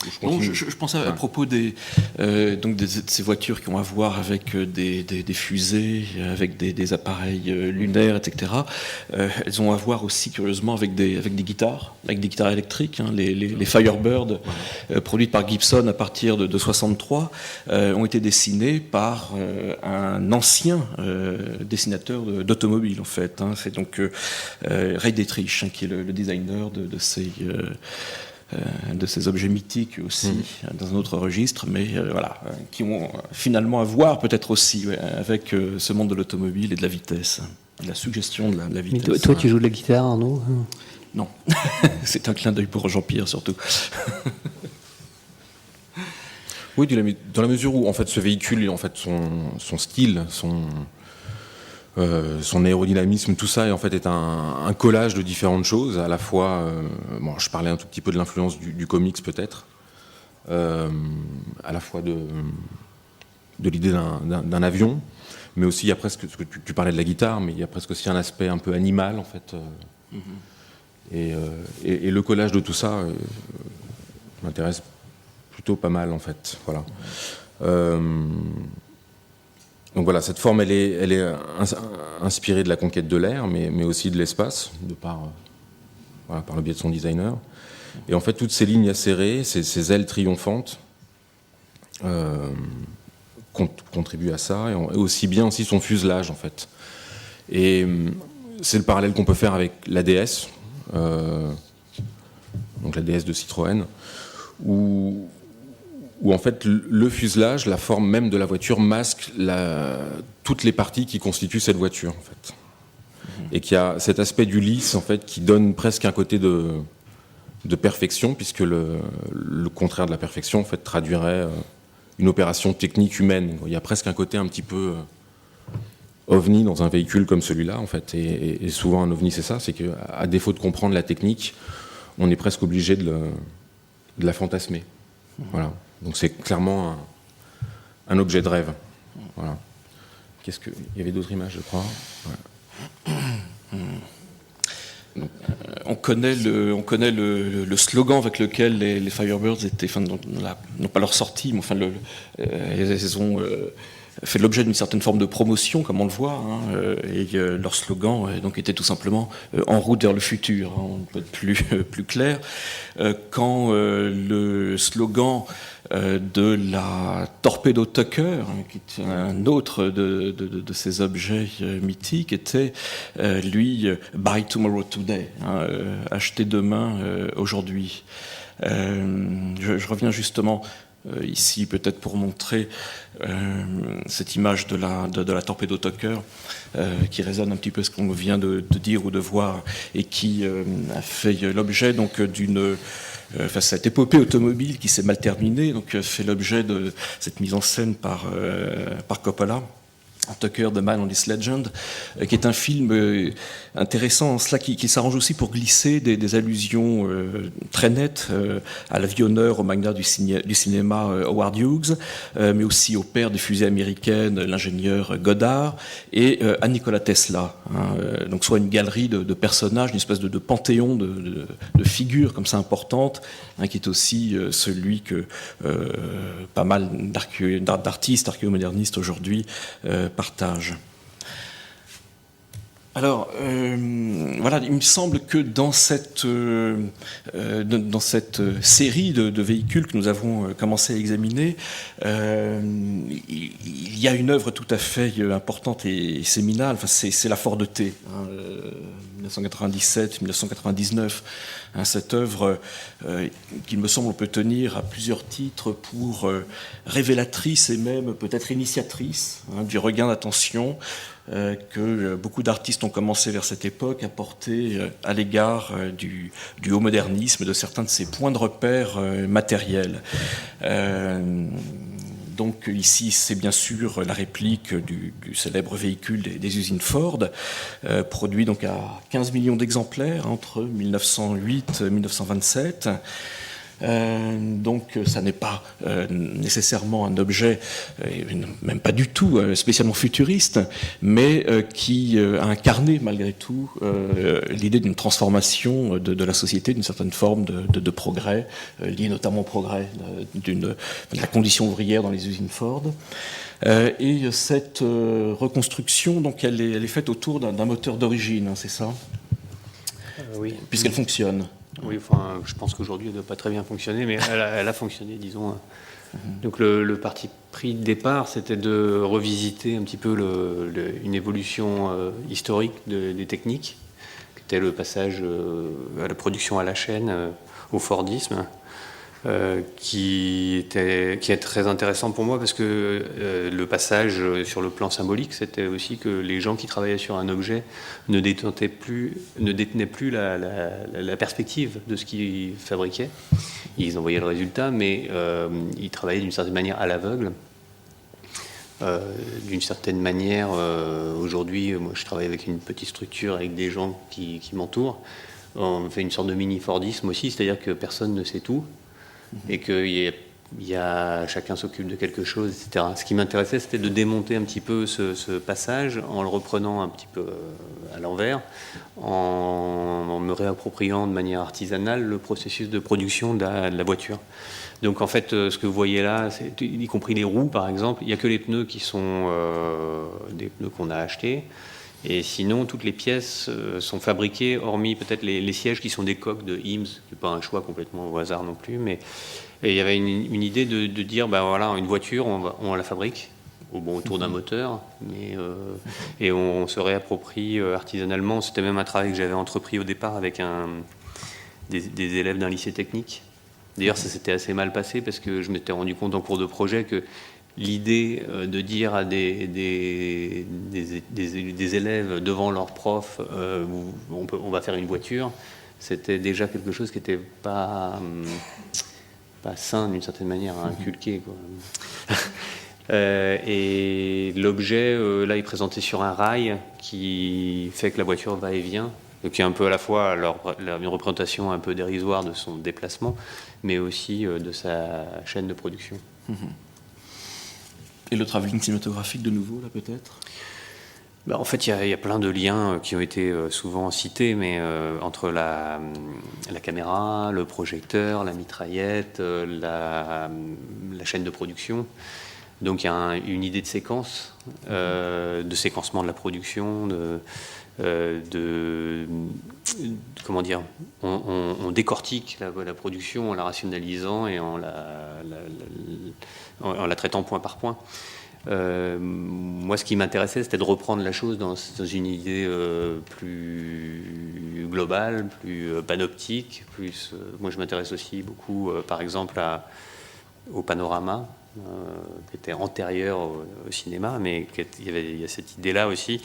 je continue ? Non, je pensais à propos de ces voitures qui ont à voir avec des fusées, avec des appareils lunaires, etc. Elles ont à voir aussi, curieusement, avec des guitares électriques. Hein. Les Firebird, produites par Gibson à partir de 63, ont été dessinées par un ancien dessinateur d'automobile, en fait. Hein. C'est donc Ray Dietrich, hein, qui est le designer de ces objets mythiques aussi, dans un autre registre, mais voilà, qui ont finalement à voir peut-être aussi avec ce monde de l'automobile et de la vitesse, de la suggestion de la vitesse. Mais toi, tu joues de la guitare, Arnaud ? Non, c'est un clin d'œil pour Jean-Pierre surtout. Oui, dans la mesure où, en fait, ce véhicule, en fait, son style, son aérodynamisme, tout ça, en fait, est un collage de différentes choses. À la fois, je parlais un tout petit peu de l'influence du comics, peut-être, à la fois de l'idée d'un avion, mais aussi il y a presque, parce que tu parlais de la guitare, mais il y a presque aussi un aspect un peu animal, en fait. Et le collage de tout ça m'intéresse plutôt pas mal, en fait. Voilà. Donc voilà, cette forme, elle est inspirée de la conquête de l'air, mais aussi de l'espace, par le biais de son designer. Et en fait, toutes ces lignes acérées, ces ailes triomphantes, contribuent à ça, et aussi bien aussi son fuselage, en fait. Et c'est le parallèle qu'on peut faire avec la DS, donc la DS de Citroën, où en fait le fuselage, la forme même de la voiture, masque toutes les parties qui constituent cette voiture, en fait. Et qu'il y a cet aspect du lisse, en fait, qui donne presque un côté de perfection, puisque le contraire de la perfection, en fait, traduirait une opération technique humaine. Il y a presque un côté un petit peu ovni dans un véhicule comme celui-là, en fait. Et souvent, un ovni, c'est ça, c'est qu'à défaut de comprendre la technique, on est presque obligé de la fantasmer. Voilà. Donc c'est clairement un objet de rêve. Voilà. Il y avait d'autres images, je crois. Ouais. On connaît le slogan avec lequel les Firebirds étaient, enfin, non pas leur sortie, mais enfin, ils ont fait l'objet d'une certaine forme de promotion, comme on le voit, et leur slogan donc était tout simplement en route vers le futur. On peut être plus clair. Quand le slogan de la Torpedo Tucker, qui est un autre de ces objets mythiques, était lui Buy Tomorrow Today, acheter demain aujourd'hui. Je reviens justement ici peut-être pour montrer cette image de la Torpedo Tucker qui résonne un petit peu ce qu'on vient de dire ou de voir et qui a fait l'objet donc d'une cette épopée automobile qui s'est mal terminée, donc fait l'objet de cette mise en scène par Coppola, Tucker, The Man on This Legend, qui est un film intéressant en cela, qui s'arrange aussi pour glisser des allusions très nettes à l'avionneur, au magnat du cinéma Howard Hughes, mais aussi au père des fusées américaines, l'ingénieur Goddard, et à Nikola Tesla. Donc soit une galerie de personnages, une espèce de panthéon de figures comme ça importantes, qui est aussi celui que pas mal d'artistes, archéomodernistes aujourd'hui partagent. Alors, voilà, il me semble que dans cette série de véhicules que nous avons commencé à examiner, il y a une œuvre tout à fait importante et séminale. Enfin, c'est la Ford T, 1997-1999. Cette œuvre, qu'il me semble, on peut tenir à plusieurs titres pour révélatrice et même peut-être initiatrice du regain d'attention que beaucoup d'artistes ont commencé vers cette époque à porter à l'égard du haut modernisme, de certains de ses points de repère matériels. Donc ici, c'est bien sûr la réplique du célèbre véhicule des usines Ford, produit donc à 15 millions d'exemplaires entre 1908 et 1927. Donc ça n'est pas nécessairement un objet, même pas du tout spécialement futuriste, mais qui a incarné malgré tout l'idée d'une transformation de la société, d'une certaine forme de progrès, lié notamment au progrès de la condition ouvrière dans les usines Ford. Et cette reconstruction, donc, elle est faite autour d'un moteur d'origine, c'est ça ? Oui. Puisqu'elle fonctionne. Oui, enfin, je pense qu'aujourd'hui, elle ne doit pas très bien fonctionner, mais elle a fonctionné, disons. Donc le parti pris de départ, c'était de revisiter un petit peu une évolution historique des techniques, qui était le passage à la production à la chaîne, au Fordisme, qui est très intéressant pour moi parce que le passage sur le plan symbolique, c'était aussi que les gens qui travaillaient sur un objet ne détenaient plus la perspective de ce qu'ils fabriquaient. Ils envoyaient le résultat, mais ils travaillaient d'une certaine manière à l'aveugle. D'une certaine manière, aujourd'hui, moi je travaille avec une petite structure, avec des gens qui m'entourent. On fait une sorte de mini-Fordisme aussi, c'est-à-dire que personne ne sait tout. Et que chacun s'occupe de quelque chose, etc. Ce qui m'intéressait, c'était de démonter un petit peu ce passage en le reprenant un petit peu à l'envers, en me réappropriant de manière artisanale le processus de production de la voiture. Donc en fait, ce que vous voyez là, y compris les roues par exemple, il n'y a que les pneus qui sont des pneus qu'on a achetés. Et sinon, toutes les pièces sont fabriquées, hormis peut-être les sièges qui sont des coques de Eames, qui n'est pas un choix complètement au hasard non plus. Mais il y avait une idée de dire, ben voilà, une voiture, on la fabrique autour d'un moteur, et on se réapproprie artisanalement. C'était même un travail que j'avais entrepris au départ avec des élèves d'un lycée technique. D'ailleurs, ça s'était assez mal passé parce que je m'étais rendu compte en cours de projet que l'idée de dire à des élèves devant leur prof on va faire une voiture, c'était déjà quelque chose qui n'était pas sain d'une certaine manière à inculquer, quoi. Et l'objet, là, est présenté sur un rail qui fait que la voiture va et vient, qui est un peu à la fois une représentation un peu dérisoire de son déplacement, mais aussi de sa chaîne de production. Et le travelling cinématographique de nouveau, là, peut-être ? En fait, il y a plein de liens qui ont été souvent cités, mais entre la caméra, le projecteur, la mitraillette, la chaîne de production. Donc il y a une idée de séquence, de séquencement de la production, comment dire, on décortique la production en la rationalisant et en la traitant point par point. Moi, ce qui m'intéressait, c'était de reprendre la chose dans une idée plus globale, plus panoptique. Moi, je m'intéresse aussi beaucoup, par exemple, au panorama, qui était antérieur au cinéma, mais il y a cette idée-là aussi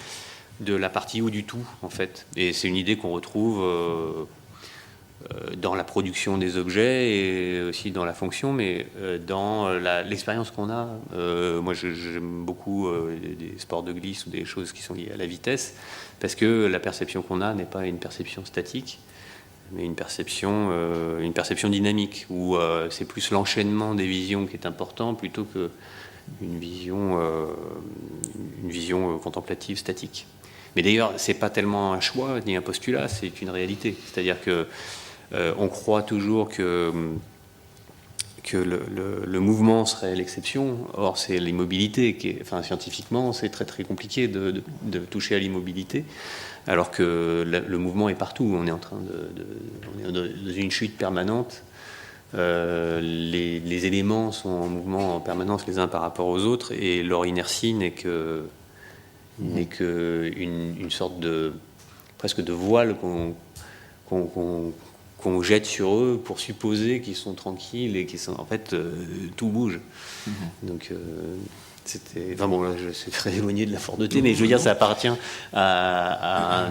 de la partie haut du tout, en fait. Et c'est une idée qu'on retrouve dans la production des objets et aussi dans la fonction, mais dans l'expérience qu'on a. Moi, j'aime beaucoup des sports de glisse ou des choses qui sont liées à la vitesse, parce que la perception qu'on a n'est pas une perception statique, mais une perception dynamique, où c'est plus l'enchaînement des visions qui est important plutôt qu'une vision contemplative statique. Mais d'ailleurs, c'est pas tellement un choix ni un postulat, c'est une réalité. C'est-à-dire que on croit toujours que le mouvement serait l'exception. Or, c'est l'immobilité qui est, enfin, scientifiquement, c'est très très compliqué de toucher à l'immobilité, alors que le mouvement est partout. On est en train on est dans une chute permanente. Les éléments sont en mouvement en permanence les uns par rapport aux autres, et leur inertie n'est qu'une sorte presque de voile qu'on jette sur eux pour supposer qu'ils sont tranquilles et qu'ils sont, en fait, tout bouge. Donc c'était, enfin bon, là je suis très éloigné de la Ford-T, mais je veux dire, ça appartient à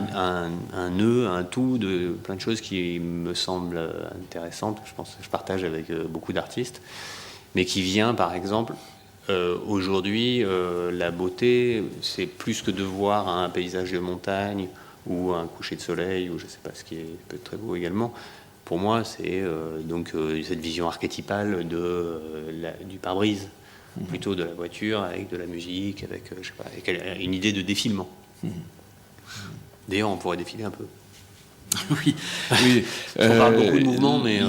un nœud, à un tout de plein de choses qui me semblent intéressantes. Je pense que je partage avec beaucoup d'artistes, mais qui vient, par exemple, aujourd'hui, la beauté, c'est plus que de voir un paysage de montagne ou un coucher de soleil, ou je ne sais pas, ce qui peut être très beau également. Pour moi, c'est cette vision archétypale du pare-brise, plutôt de la voiture, avec de la musique, avec, je sais pas, avec une idée de défilement. D'ailleurs, on pourrait défiler un peu. Oui. On parle beaucoup de mouvement, mais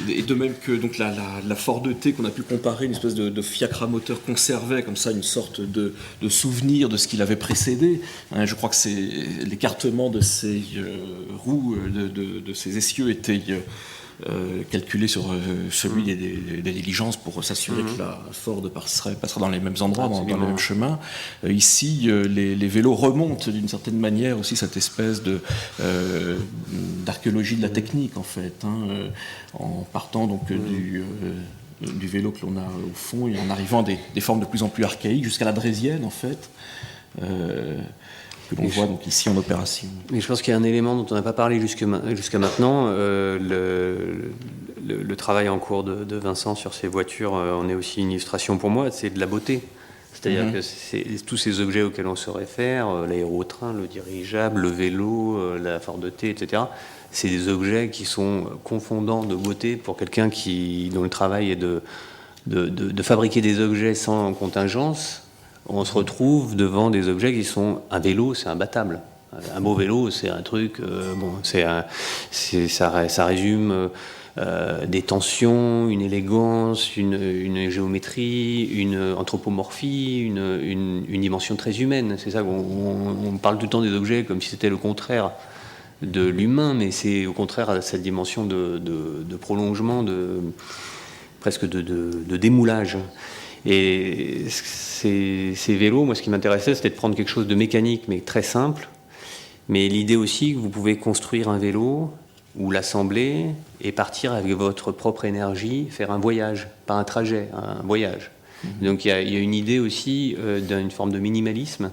et de même que donc la Ford-T qu'on a pu comparer, une espèce de fiacre à moteur conservait comme ça une sorte de souvenir de ce qu'il avait précédé. Je crois que l'écartement de ces roues, de ces essieux était calculé sur celui des diligences pour s'assurer que la Ford passera dans les mêmes endroits, dans les mêmes chemins. Ici, les vélos remontent d'une certaine manière aussi cette espèce d'archéologie de la technique, en fait, en partant donc du vélo que l'on a au fond et en arrivant à des formes de plus en plus archaïques jusqu'à la draisienne, en fait. Que l'on voit donc ici en opération. Mais je pense qu'il y a un élément dont on n'a pas parlé jusqu'à maintenant. Le travail en cours de Vincent sur ces voitures en est aussi une illustration pour moi, c'est de la beauté. C'est-à-dire que tous ces objets auxquels on se réfère, l'aérotrain, le dirigeable, le vélo, la Ford-T, etc., c'est des objets qui sont confondants de beauté pour quelqu'un dont le travail est de fabriquer des objets sans contingence. On se retrouve devant des objets qui sont... Un vélo, c'est imbattable. Un beau vélo, c'est un truc... ça résume des tensions, une élégance, une géométrie, une anthropomorphie, une dimension très humaine. C'est ça qu'on parle tout le temps des objets comme si c'était le contraire de l'humain, mais c'est au contraire cette dimension de prolongement, presque de démoulage. Et ces vélos, moi, ce qui m'intéressait, c'était de prendre quelque chose de mécanique, mais très simple. Mais l'idée aussi que vous pouvez construire un vélo ou l'assembler et partir avec votre propre énergie, faire un voyage, pas un trajet, un voyage. Donc il y a une idée aussi d'une forme de minimalisme,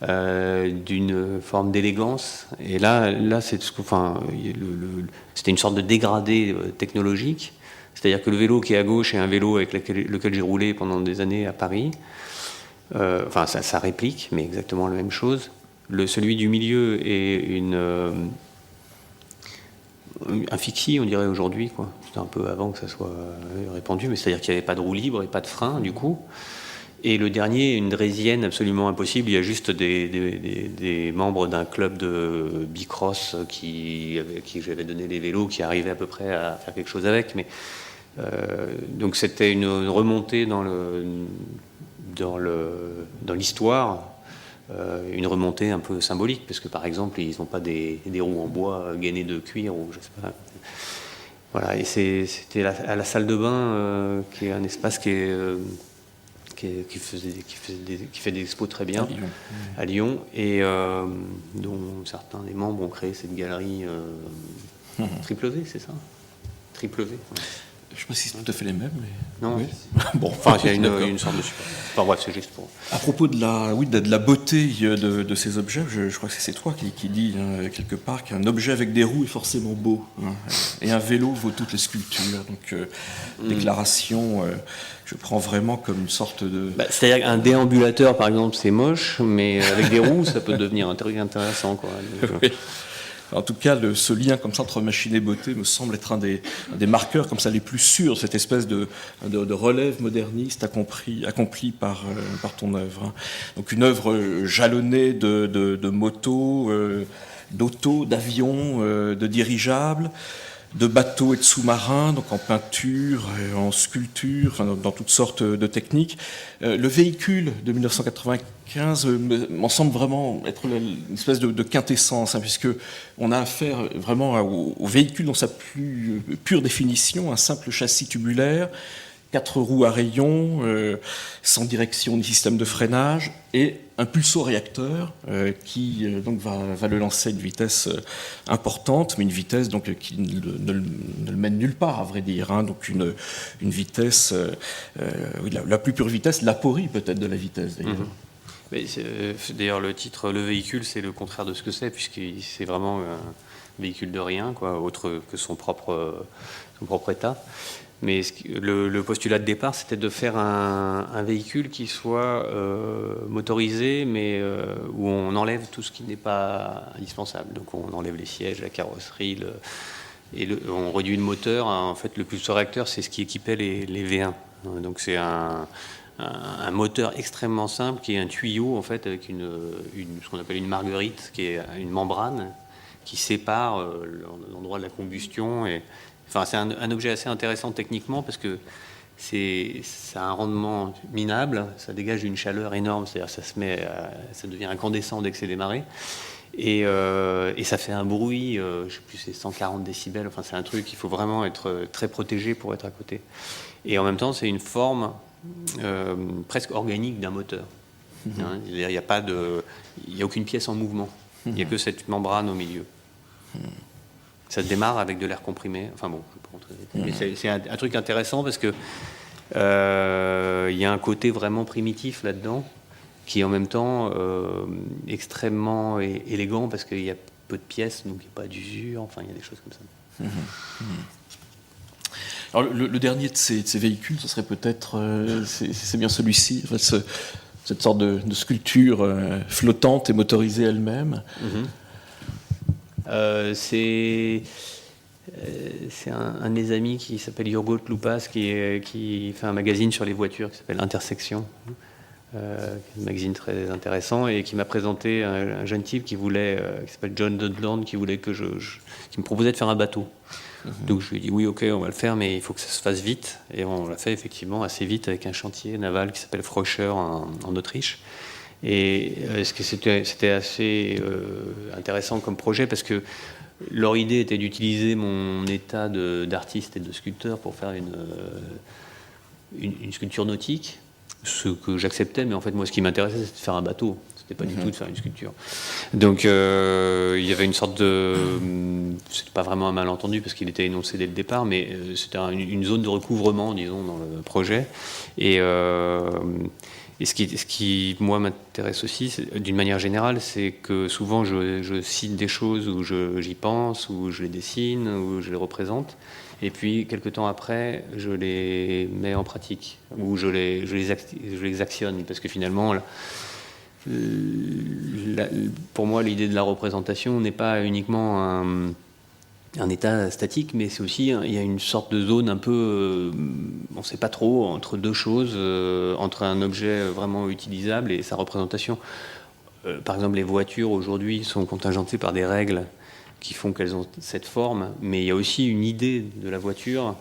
d'une forme d'élégance. Et là c'était une sorte de dégradé technologique. C'est-à-dire que le vélo qui est à gauche est un vélo avec lequel j'ai roulé pendant des années à Paris. Enfin, ça réplique, mais exactement la même chose. Celui du milieu est un fixie, on dirait aujourd'hui, quoi. C'était un peu avant que ça soit répandu, mais c'est-à-dire qu'il n'y avait pas de roue libre et pas de frein, du coup. Et le dernier est une draisienne absolument impossible. Il y a juste des membres d'un club de bicross avec qui j'avais donné les vélos, qui arrivaient à peu près à faire quelque chose avec. Mais, donc c'était une remontée dans l'histoire, une remontée un peu symbolique, parce que par exemple, ils n'ont pas des roues en bois gainées de cuir, ou je sais pas. Voilà, et c'était à la salle de bain, qui est un espace qui fait des expos très bien à Lyon, et dont certains des membres ont créé cette galerie Triple V, c'est ça? Triple V. Ouais. Je ne sais pas si c'est tout à fait les mêmes, mais... Non, oui. Bon, enfin, il y a une sorte de support. Enfin bref, c'est juste pour... À propos de la beauté de ces objets, je crois que c'est toi qui dis quelque part qu'un objet avec des roues est forcément beau. Hein, et un vélo vaut toutes les sculptures. Donc, déclaration, je prends vraiment comme une sorte de... c'est-à-dire qu'un déambulateur, par exemple, c'est moche, mais avec des roues, ça peut devenir intéressant, quoi. Donc, oui. En tout cas, ce lien comme ça entre machine et beauté me semble être un des marqueurs comme ça les plus sûrs, cette espèce de relève moderniste accomplie par ton œuvre. Donc une œuvre jalonnée de motos, d'autos, d'avions, de dirigeables, de bateaux et de sous-marins, donc en peinture, en sculpture, enfin dans toutes sortes de techniques. Le véhicule de 1995 m'en semble vraiment être une espèce de quintessence, hein, puisque on a affaire vraiment au véhicule dans sa plus pure définition, un simple châssis tubulaire, 4 roues à rayons, sans direction ni système de freinage, et un pulso-réacteur qui donc va le lancer à une vitesse importante, mais une vitesse donc, qui ne le mène nulle part, à vrai dire. Hein, donc une vitesse, oui, la plus pure vitesse, l'aporie peut-être de la vitesse d'ailleurs. Mais d'ailleurs, le titre, le véhicule, c'est le contraire de ce que c'est, puisque c'est vraiment un véhicule de rien, quoi, autre que son propre état. Mais le postulat de départ, c'était de faire un véhicule qui soit motorisé, mais où on enlève tout ce qui n'est pas indispensable. Donc on enlève les sièges, la carrosserie, on réduit le moteur. En fait, le pulso-réacteur, c'est ce qui équipait les V1. Donc c'est un moteur extrêmement simple qui est un tuyau, en fait, avec ce qu'on appelle une marguerite, qui est une membrane qui sépare l'endroit de la combustion. Enfin, c'est un objet assez intéressant techniquement parce que ça a un rendement minable, ça dégage une chaleur énorme, c'est-à-dire ça devient incandescent dès que c'est démarré, et ça fait un bruit, je sais plus, c'est 140 décibels, enfin c'est un truc, il faut vraiment être très protégé pour être à côté. Et en même temps, c'est une forme presque organique d'un moteur. Hein, il n'y a aucune pièce en mouvement, il n'y a que cette membrane au milieu. Ça démarre avec de l'air comprimé. Enfin bon, je peux rentrer. Mais c'est un truc intéressant parce que il y a un côté vraiment primitif là-dedans, qui est en même temps extrêmement élégant parce qu'il y a peu de pièces, donc il n'y a pas d'usure. Enfin, il y a des choses comme ça. Alors, le dernier de ces véhicules, ce serait peut-être, c'est bien celui-ci, en fait, cette sorte de sculpture flottante et motorisée elle-même. C'est un de mes amis qui s'appelle Yorgo Tloupas qui fait un magazine sur les voitures qui s'appelle Intersection, un magazine très intéressant, et qui m'a présenté un jeune type qui s'appelle John Dudland, qui voulait qui me proposait de faire un bateau. Donc je lui ai dit oui, ok, on va le faire, mais il faut que ça se fasse vite, et on l'a fait effectivement assez vite avec un chantier naval qui s'appelle Froscher en Autriche. Et c'était assez intéressant comme projet parce que leur idée était d'utiliser mon état d'artiste et de sculpteur pour faire une sculpture nautique, ce que j'acceptais, mais en fait moi ce qui m'intéressait c'était de faire un bateau, c'était pas du tout de faire une sculpture. Donc il y avait une sorte c'était pas vraiment un malentendu parce qu'il était énoncé dès le départ, mais c'était une zone de recouvrement, disons, dans le projet. Et ce qui, moi, m'intéresse aussi, d'une manière générale, c'est que souvent je cite des choses où j'y pense, où je les dessine, où je les représente. Et puis, quelques temps après, je les mets en pratique, ou je les actionne, parce que finalement, pour moi, l'idée de la représentation n'est pas uniquement un état statique, mais c'est aussi, il y a une sorte de zone un peu, on ne sait pas trop, entre deux choses, entre un objet vraiment utilisable et sa représentation. Par exemple, les voitures aujourd'hui sont contingentées par des règles qui font qu'elles ont cette forme, mais il y a aussi une idée de la voiture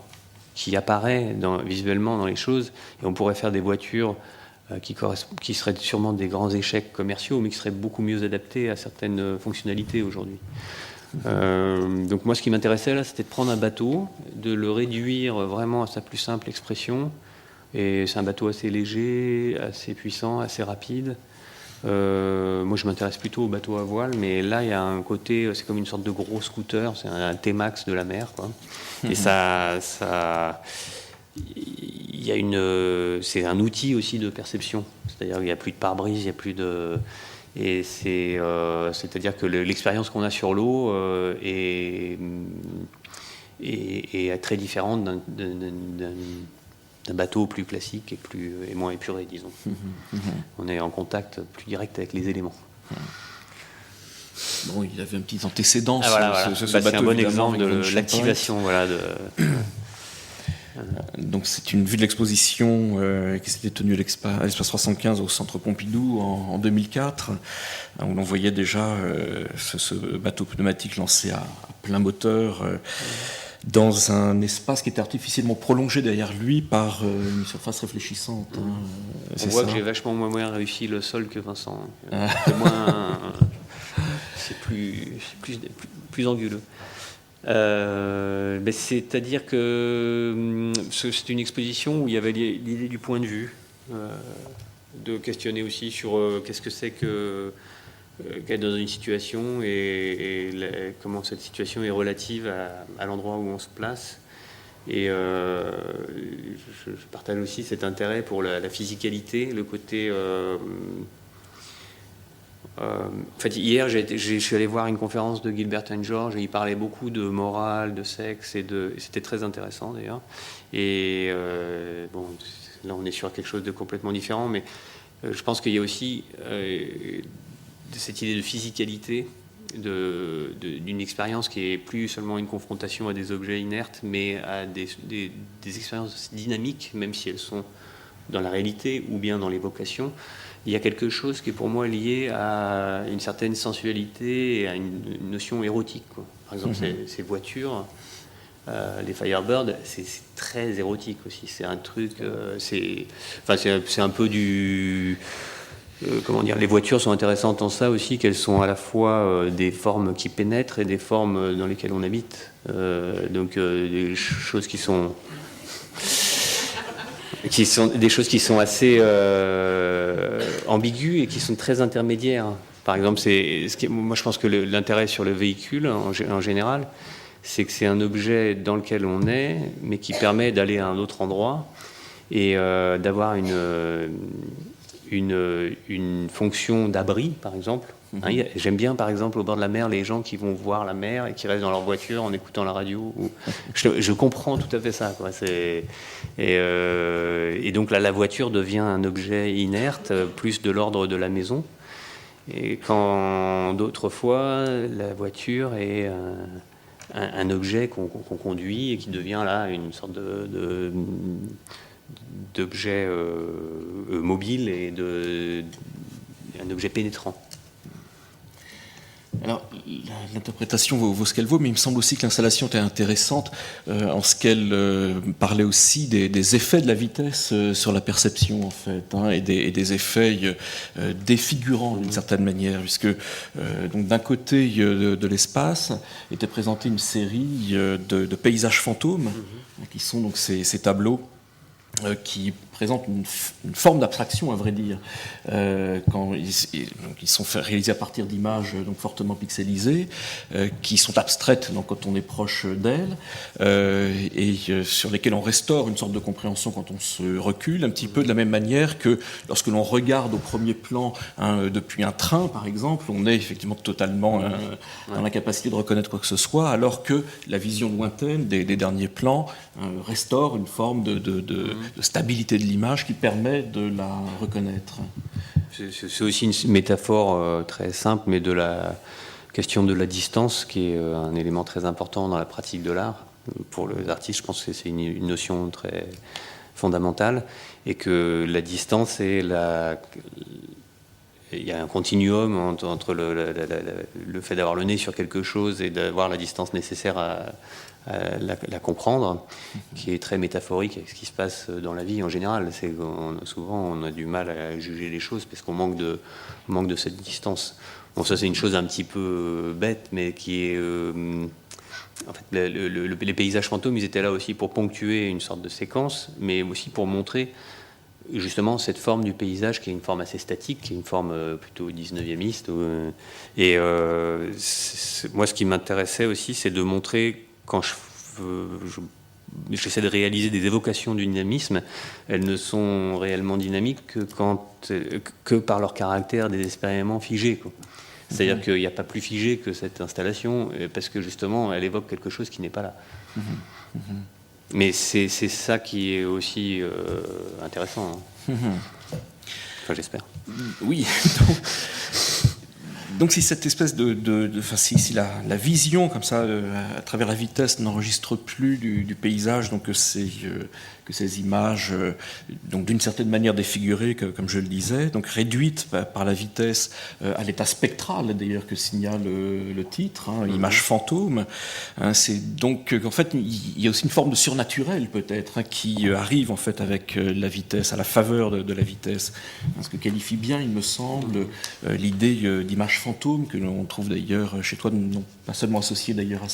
qui apparaît visuellement dans les choses, et on pourrait faire des voitures qui seraient sûrement des grands échecs commerciaux, mais qui seraient beaucoup mieux adaptées à certaines fonctionnalités aujourd'hui. Donc moi, ce qui m'intéressait là, c'était de prendre un bateau, de le réduire vraiment à sa plus simple expression, et c'est un bateau assez léger, assez puissant, assez rapide. Moi, je m'intéresse plutôt aux bateaux à voile, mais là, il y a un côté, c'est comme une sorte de gros scooter, c'est un T-Max de la mer, quoi. Et il y a c'est un outil aussi de perception, c'est-à-dire qu'il n'y a plus de pare-brise, il n'y a plus de... Et c'est-à-dire que l'expérience qu'on a sur l'eau est très différente d'un bateau plus classique et moins épuré, disons. On est en contact plus direct avec les éléments. Bon, il avait un petit antécédent. Voilà. Ce C'est bateau, un bon évidemment, exemple de l'activation. Voilà, Donc c'est une vue de l'exposition qui s'était tenue à l'Espace 75 au Centre Pompidou en 2004, où l'on voyait déjà ce bateau pneumatique lancé à plein moteur dans un espace qui était artificiellement prolongé derrière lui par une surface réfléchissante. On voit que j'ai vachement moins réussi le sol que Vincent. C'est plus anguleux. C'est-à-dire que c'est une exposition où il y avait l'idée du point de vue, de questionner aussi sur qu'est-ce que c'est qu'être dans une situation et comment cette situation est relative à l'endroit où on se place. Et je partage aussi cet intérêt pour la physicalité, le côté... en fait, hier, je suis allé voir une conférence de Gilbert and George et il parlait beaucoup de morale, de sexe, et c'était très intéressant d'ailleurs. Et bon, là, on est sur quelque chose de complètement différent, mais je pense qu'il y a aussi cette idée de physicalité, d'une expérience qui est plus seulement une confrontation à des objets inertes, mais à des expériences dynamiques, même si elles sont dans la réalité ou bien dans l'évocation. Il y a quelque chose qui est pour moi lié à une certaine sensualité et à une notion érotique, quoi. Par exemple, ces voitures, les Firebird, c'est très érotique aussi. C'est un truc, c'est un peu du... comment dire, les voitures sont intéressantes en ça aussi, qu'elles sont à la fois des formes qui pénètrent et des formes dans lesquelles on habite. Donc des choses qui sont des choses qui sont assez ambiguës et qui sont très intermédiaires. Par exemple, moi je pense que l'intérêt sur le véhicule en général, c'est que c'est un objet dans lequel on est, mais qui permet d'aller à un autre endroit et d'avoir une fonction d'abri, par exemple. J'aime bien, par exemple, au bord de la mer, les gens qui vont voir la mer et qui restent dans leur voiture en écoutant la radio. Je comprends tout à fait ça, quoi. Et donc là, la voiture devient un objet inerte, plus de l'ordre de la maison. Et quand d'autres fois, la voiture est un objet qu'on conduit et qui devient là une sorte d'objet mobile et un objet pénétrant. Alors, l'interprétation vaut ce qu'elle vaut, mais il me semble aussi que l'installation était intéressante en ce qu'elle parlait aussi des effets de la vitesse sur la perception, en fait, et des effets défigurants d'une certaine manière, puisque donc d'un côté de l'espace était présentée une série de paysages fantômes, qui sont donc ces tableaux qui présentent une forme d'abstraction, à vrai dire, quand ils sont réalisés à partir d'images donc fortement pixelisées, qui sont abstraites donc quand on est proche d'elles, et sur lesquelles on restaure une sorte de compréhension quand on se recule, un petit peu de la même manière que lorsque l'on regarde au premier plan depuis un train, par exemple, on est effectivement totalement dans l'incapacité de reconnaître quoi que ce soit, alors que la vision lointaine des derniers plans restaure une forme de stabilité de l'image qui permet de la reconnaître. C'est aussi une métaphore très simple, mais de la question de la distance, qui est un élément très important dans la pratique de l'art. Pour les artistes, je pense que c'est une notion très fondamentale, et que la distance est il y a un continuum entre le fait d'avoir le nez sur quelque chose et d'avoir la distance nécessaire à la comprendre, qui est très métaphorique avec ce qui se passe dans la vie en général. Souvent, on a du mal à juger les choses parce qu'on manque de cette distance. Bon, ça, c'est une chose un petit peu bête, mais qui est... en fait, les paysages fantômes, ils étaient là aussi pour ponctuer une sorte de séquence, mais aussi pour montrer justement cette forme du paysage qui est une forme assez statique, qui est une forme plutôt 19e-iste. Moi, ce qui m'intéressait aussi, c'est de montrer, quand j'essaie de réaliser des évocations du dynamisme, elles ne sont réellement dynamiques que par leur caractère désespérément figé, quoi. C'est-à-dire qu'il n'y a pas plus figé que cette installation, parce que justement, elle évoque quelque chose qui n'est pas là. Mais c'est ça qui est aussi intéressant. Enfin, j'espère. Oui. Donc si cette espèce si la vision comme ça à travers la vitesse n'enregistre plus du paysage, donc que ces images, donc d'une certaine manière défigurées, comme je le disais, donc réduites par la vitesse à l'état spectral d'ailleurs que signale le titre, image fantôme. C'est donc en fait il y a aussi une forme de surnaturel peut-être qui arrive en fait avec la vitesse, à la faveur de la vitesse. Ce que qualifie bien, il me semble, l'idée d'image fantôme que l'on trouve d'ailleurs chez toi, non pas seulement associée d'ailleurs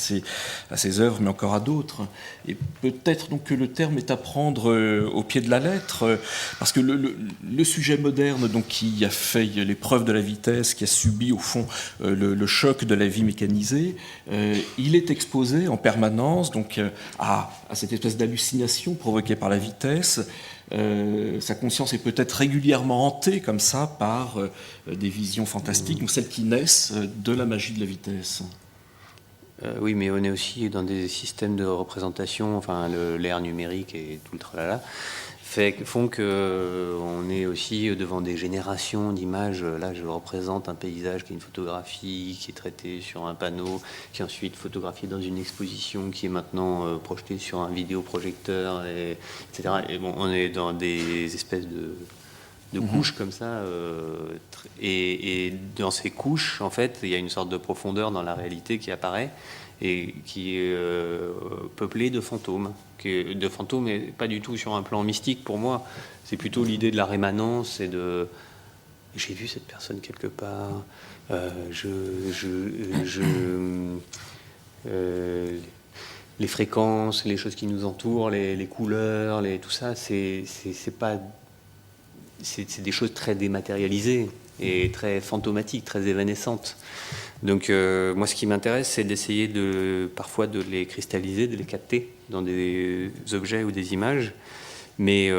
à ces œuvres, mais encore à d'autres. Et peut-être donc que le terme est à prendre au pied de la lettre, parce que le sujet moderne donc qui a fait l'épreuve de la vitesse, qui a subi au fond le choc de la vie mécanisée, il est exposé en permanence donc à cette espèce d'hallucination provoquée par la vitesse. Sa conscience est peut-être régulièrement hantée comme ça par des visions fantastiques, celles qui naissent de la magie de la vitesse. Oui, mais on est aussi dans des systèmes de représentation, enfin l'ère numérique et tout le tralala, font qu'on est aussi devant des générations d'images. Là, je représente un paysage qui est une photographie, qui est traitée sur un panneau, qui est ensuite photographiée dans une exposition, qui est maintenant projetée sur un vidéoprojecteur, etc. Et bon, on est dans des espèces de couches comme ça, et dans ces couches, en fait, il y a une sorte de profondeur dans la réalité qui apparaît et qui est peuplée de fantômes. De fantômes, et pas du tout sur un plan mystique pour moi. C'est plutôt l'idée de la rémanence et de j'ai vu cette personne quelque part. Les fréquences, les choses qui nous entourent, les couleurs, tout ça, c'est des choses très dématérialisées et très fantomatiques, très évanescentes. Donc moi, ce qui m'intéresse, c'est d'essayer parfois de les cristalliser, de les capter dans des objets ou des images. Mais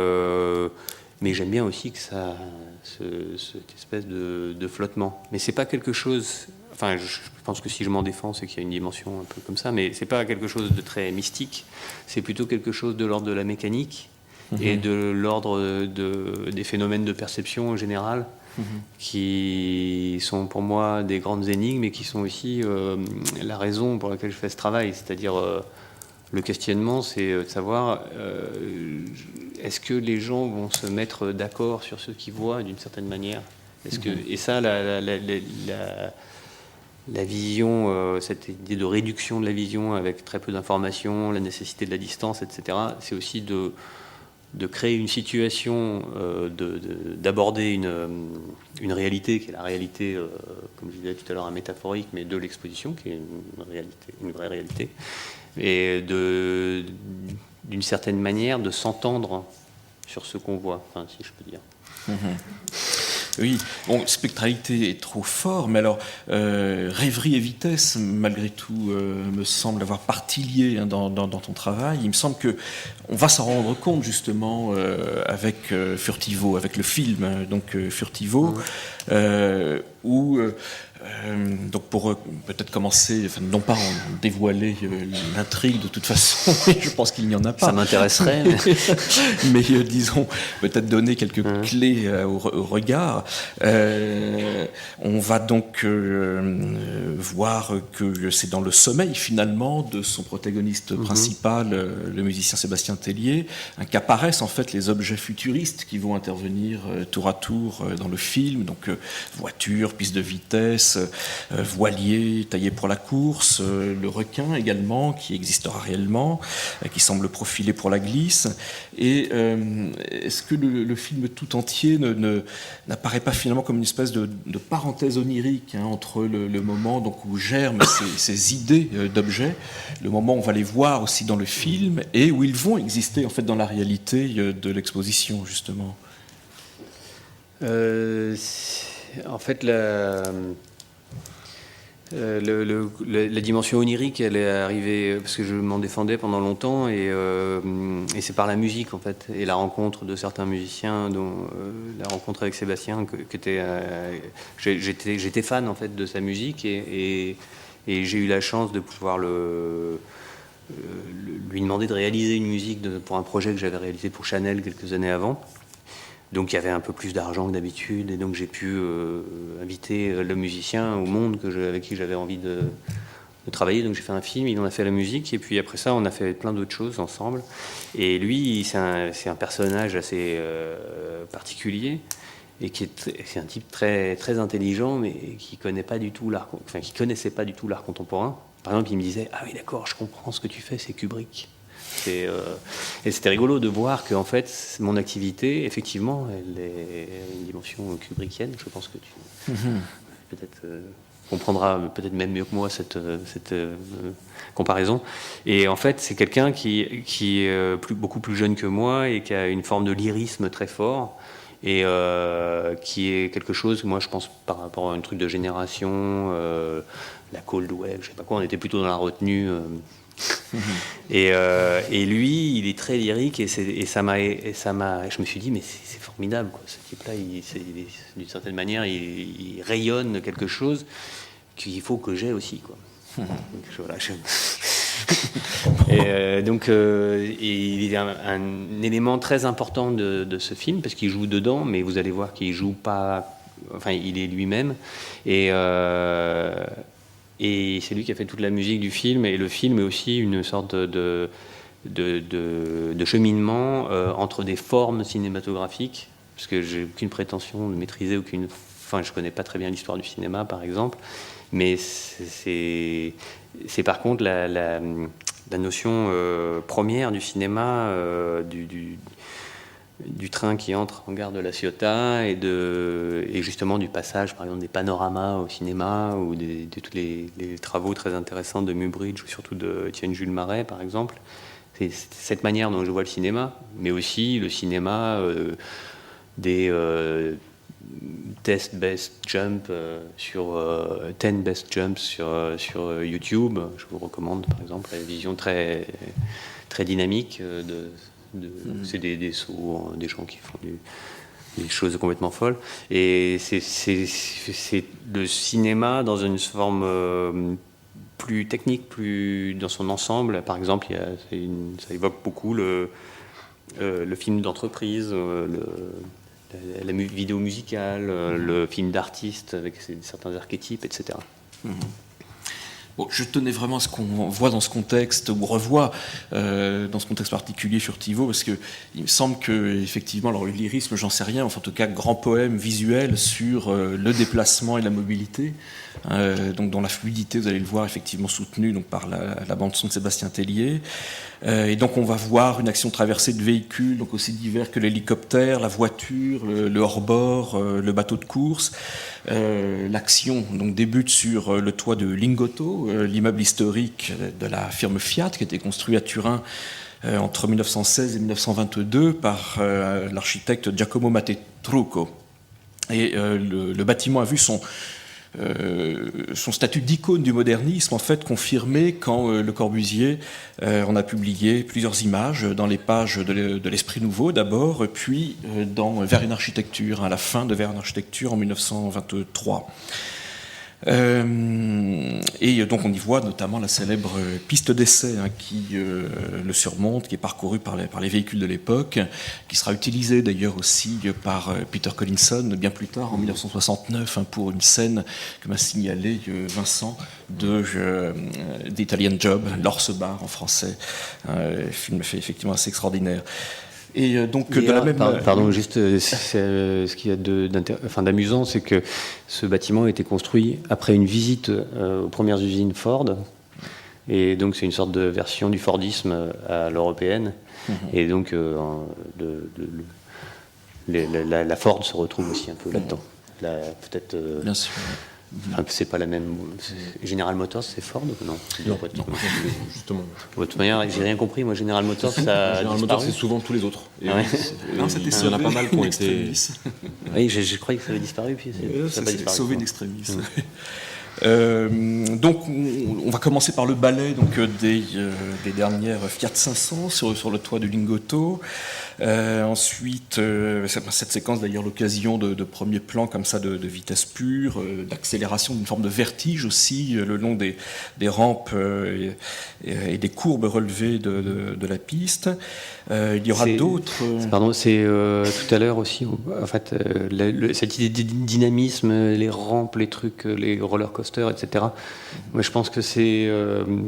j'aime bien aussi que ça, cette espèce de flottement. Mais c'est pas quelque chose. Enfin, je pense que si je m'en défends, c'est qu'il y a une dimension un peu comme ça. Mais c'est pas quelque chose de très mystique. C'est plutôt quelque chose de l'ordre de la mécanique et de l'ordre des phénomènes de perception en général, qui sont pour moi des grandes énigmes et qui sont aussi la raison pour laquelle je fais ce travail. C'est-à-dire, le questionnement, c'est de savoir est-ce que les gens vont se mettre d'accord sur ce qu'ils voient d'une certaine manière. Et ça, la vision, cette idée de réduction de la vision avec très peu d'informations, la nécessité de la distance, etc., c'est aussi de créer une situation, d'aborder une réalité qui est la réalité, comme je disais tout à l'heure, métaphorique, mais de l'exposition, qui est une vraie réalité, et d'une certaine manière de s'entendre sur ce qu'on voit, enfin, si je peux dire. Oui, bon, spectralité est trop fort, mais alors rêverie et vitesse, malgré tout, me semble avoir partie liée dans ton travail. Il me semble que on va s'en rendre compte justement avec Furtivo, avec le film donc Furtivo, où donc pour peut-être commencer, enfin, non pas en dévoiler l'intrigue de toute façon, je pense qu'il n'y en a pas. Ça m'intéresserait. Mais disons, peut-être donner quelques clés au regard. On va donc voir que c'est dans le sommeil finalement de son protagoniste principal, le musicien Sébastien Tellier, qu'apparaissent en fait les objets futuristes qui vont intervenir tour à tour dans le film, donc voiture, piste de vitesse, voilier taillé pour la course, le requin également qui existera réellement, qui semble profilé pour la glisse. Et est-ce que le film tout entier n'apparaît pas finalement comme une espèce de parenthèse onirique entre le moment donc, où germent ces idées d'objets, le moment où on va les voir aussi dans le film et où ils vont exister en fait dans la réalité de l'exposition justement? En fait, la dimension onirique, elle est arrivée parce que je m'en défendais pendant longtemps et c'est par la musique en fait et la rencontre de certains musiciens, dont la rencontre avec Sébastien, j'étais fan en fait de sa musique et j'ai eu la chance de pouvoir lui demander de réaliser une musique pour un projet que j'avais réalisé pour Chanel quelques années avant. Donc il y avait un peu plus d'argent que d'habitude et donc j'ai pu inviter le musicien au monde avec qui j'avais envie de travailler. Donc j'ai fait un film, il en a fait la musique et puis après ça on a fait plein d'autres choses ensemble. Et lui c'est un personnage assez particulier et c'est un type très, très intelligent mais qui connaissait pas du tout l'art contemporain. Par exemple il me disait « Ah oui d'accord, je comprends ce que tu fais, c'est Kubrick ». Et c'était rigolo de voir que en fait, mon activité, effectivement, elle est une dimension kubrickienne. Je pense que tu peut-être comprendras peut-être même mieux que moi cette comparaison. Et en fait, c'est quelqu'un qui est beaucoup plus jeune que moi et qui a une forme de lyrisme très fort et qui est quelque chose, moi je pense par rapport à un truc de génération, la cold wave, je sais pas quoi, on était plutôt dans la retenue. Et lui, il est très lyrique et ça m'a. Je me suis dit, mais c'est formidable, quoi. Ce type-là, d'une certaine manière, il rayonne quelque chose qu'il faut que j'ai aussi, quoi. Donc, il est un élément très important de ce film parce qu'il joue dedans, mais vous allez voir qu'il joue pas. Enfin, il est lui-même et c'est lui qui a fait toute la musique du film. Et le film est aussi une sorte de cheminement entre des formes cinématographiques, parce que j'ai aucune prétention de maîtriser aucune. Enfin, je connais pas très bien l'histoire du cinéma, par exemple, mais c'est par contre la notion première du cinéma, du train qui entre en gare de La Ciotat et justement du passage par exemple des panoramas au cinéma ou de tous les travaux très intéressants de Muybridge ou surtout de Étienne Jules Marais par exemple. C'est cette manière dont je vois le cinéma, mais aussi le cinéma des test best jump sur 10 best jumps sur YouTube. Je vous recommande par exemple la vision très, très dynamique c'est des sauts, des gens qui font des choses complètement folles. Et c'est le cinéma dans une forme plus technique, plus dans son ensemble. Par exemple, ça évoque beaucoup le film d'entreprise, la vidéo musicale, le film d'artiste avec certains archétypes, etc. Bon, je tenais vraiment à ce qu'on voit dans ce contexte, ou revoit dans ce contexte particulier Furtivo, parce que il me semble que effectivement, alors le lyrisme, j'en sais rien, enfin en tout cas, grand poème visuel sur le déplacement et la mobilité, donc dont la fluidité, vous allez le voir, effectivement soutenue donc par la bande son de Sébastien Tellier. Et donc on va voir une action traversée de véhicules, donc aussi divers que l'hélicoptère, la voiture, le hors-bord, le bateau de course. L'action donc débute sur le toit de Lingotto, l'immeuble historique de la firme Fiat qui a été construit à Turin entre 1916 et 1922 par l'architecte Giacomo Mattetrucco. Et le bâtiment a vu son statut d'icône du modernisme en fait confirmé quand Le Corbusier en a publié plusieurs images dans les pages de l'Esprit Nouveau d'abord, puis dans Vers une architecture, à la fin de Vers une architecture en 1923. Et donc on y voit notamment la célèbre piste d'essai qui le surmonte, qui est parcourue par les véhicules de l'époque, qui sera utilisée d'ailleurs aussi par Peter Collinson bien plus tard en 1969 pour une scène que m'a signalé Vincent d'Italian Job, l'Orse Bar en français, un film fait effectivement assez extraordinaire. Et donc de la même... Pardon, juste ce qu'il y a d'amusant, c'est que ce bâtiment a été construit après une visite aux premières usines Ford, et donc c'est une sorte de version du Fordisme à l'européenne, et donc la Ford se retrouve aussi un peu là-dedans. Peut-être. Bien sûr. Enfin, c'est pas la même. General Motors, c'est Ford ou non? Non, justement. De toute manière, j'ai rien compris. Moi, General Motors, ça. General Motors, c'est souvent tous les autres. Et Ah ouais. Non, c'était il y en a pas mal qui ont été. Oui, je croyais que ça avait disparu, puis ça n'a pas disparu. Sauvé in extremis. Donc, on va commencer par le balai des dernières Fiat 500 sur le toit du Lingotto. Ensuite, cette séquence d'ailleurs l'occasion de premiers plans comme ça de vitesse pure, d'accélération, d'une forme de vertige aussi le long des rampes et des courbes relevées de la piste. Il y aura d'autres. Pardon, c'est tout à l'heure aussi. En fait, cette idée de dynamisme, les rampes, les trucs, les roller coasters, etc. Moi, je pense que c'est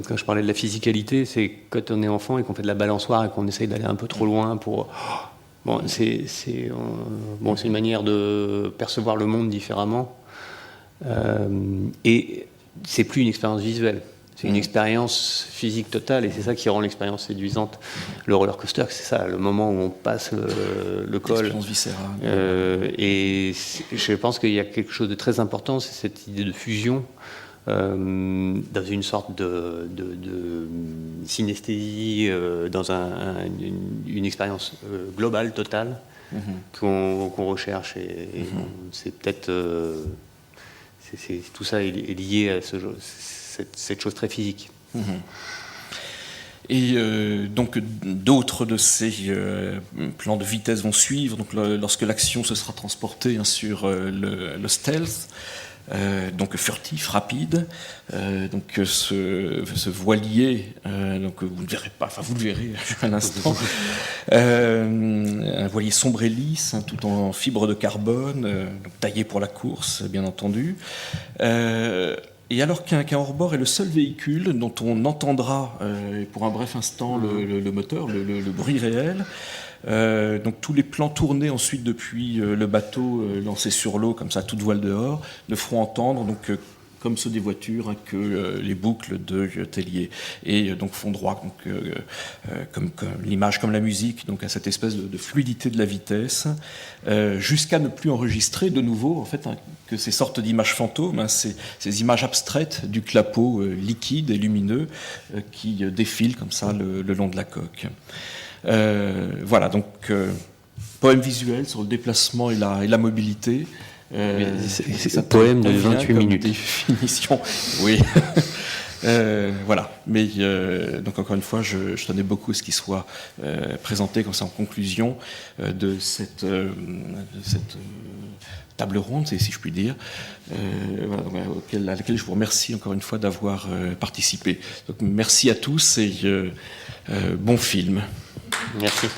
quand je parlais de la physicalité, c'est quand on est enfant et qu'on fait de la balançoire et qu'on essaye d'aller un peu trop loin pour. Bon, c'est une manière de percevoir le monde différemment. Et c'est plus une expérience visuelle. C'est une expérience physique totale et c'est ça qui rend l'expérience séduisante. Le roller coaster, c'est ça, le moment où on passe le col. L'expérience viscérale. Et je pense qu'il y a quelque chose de très important, c'est cette idée de fusion dans une sorte de synesthésie, dans une expérience globale, totale, qu'on recherche. Et c'est peut-être... tout ça est lié à cette chose très physique. Et donc d'autres de ces plans de vitesse vont suivre. Donc lorsque l'action se sera transportée sur le stealth, donc furtif, rapide, donc ce voilier, donc vous ne verrez pas, enfin vous le verrez à l'instant, un voilier sombre et lisse, tout en fibre de carbone, donc taillé pour la course, bien entendu. Et alors qu'un hors-bord est le seul véhicule dont on entendra pour un bref instant le moteur, le bruit réel, donc tous les plans tournés ensuite depuis le bateau lancé sur l'eau, comme ça, toute voile dehors, ne feront entendre, donc, comme ceux des voitures, que les boucles de Tellier. Et donc font droit, donc, comme l'image, comme la musique, donc à cette espèce de fluidité de la vitesse, jusqu'à ne plus enregistrer de nouveau, en fait, que ces sortes d'images fantômes, ces images abstraites du clapot liquide et lumineux qui défilent comme ça le long de la coque. Voilà, donc poème visuel sur le déplacement et la mobilité. C'est un poème de 28 minutes. Définition, oui. Voilà, mais donc encore une fois, je tenais beaucoup à ce qu'il soit présenté comme ça en conclusion de cette table ronde, si je puis dire, voilà, à laquelle je vous remercie encore une fois d'avoir participé. Donc, merci à tous et bon film. Merci.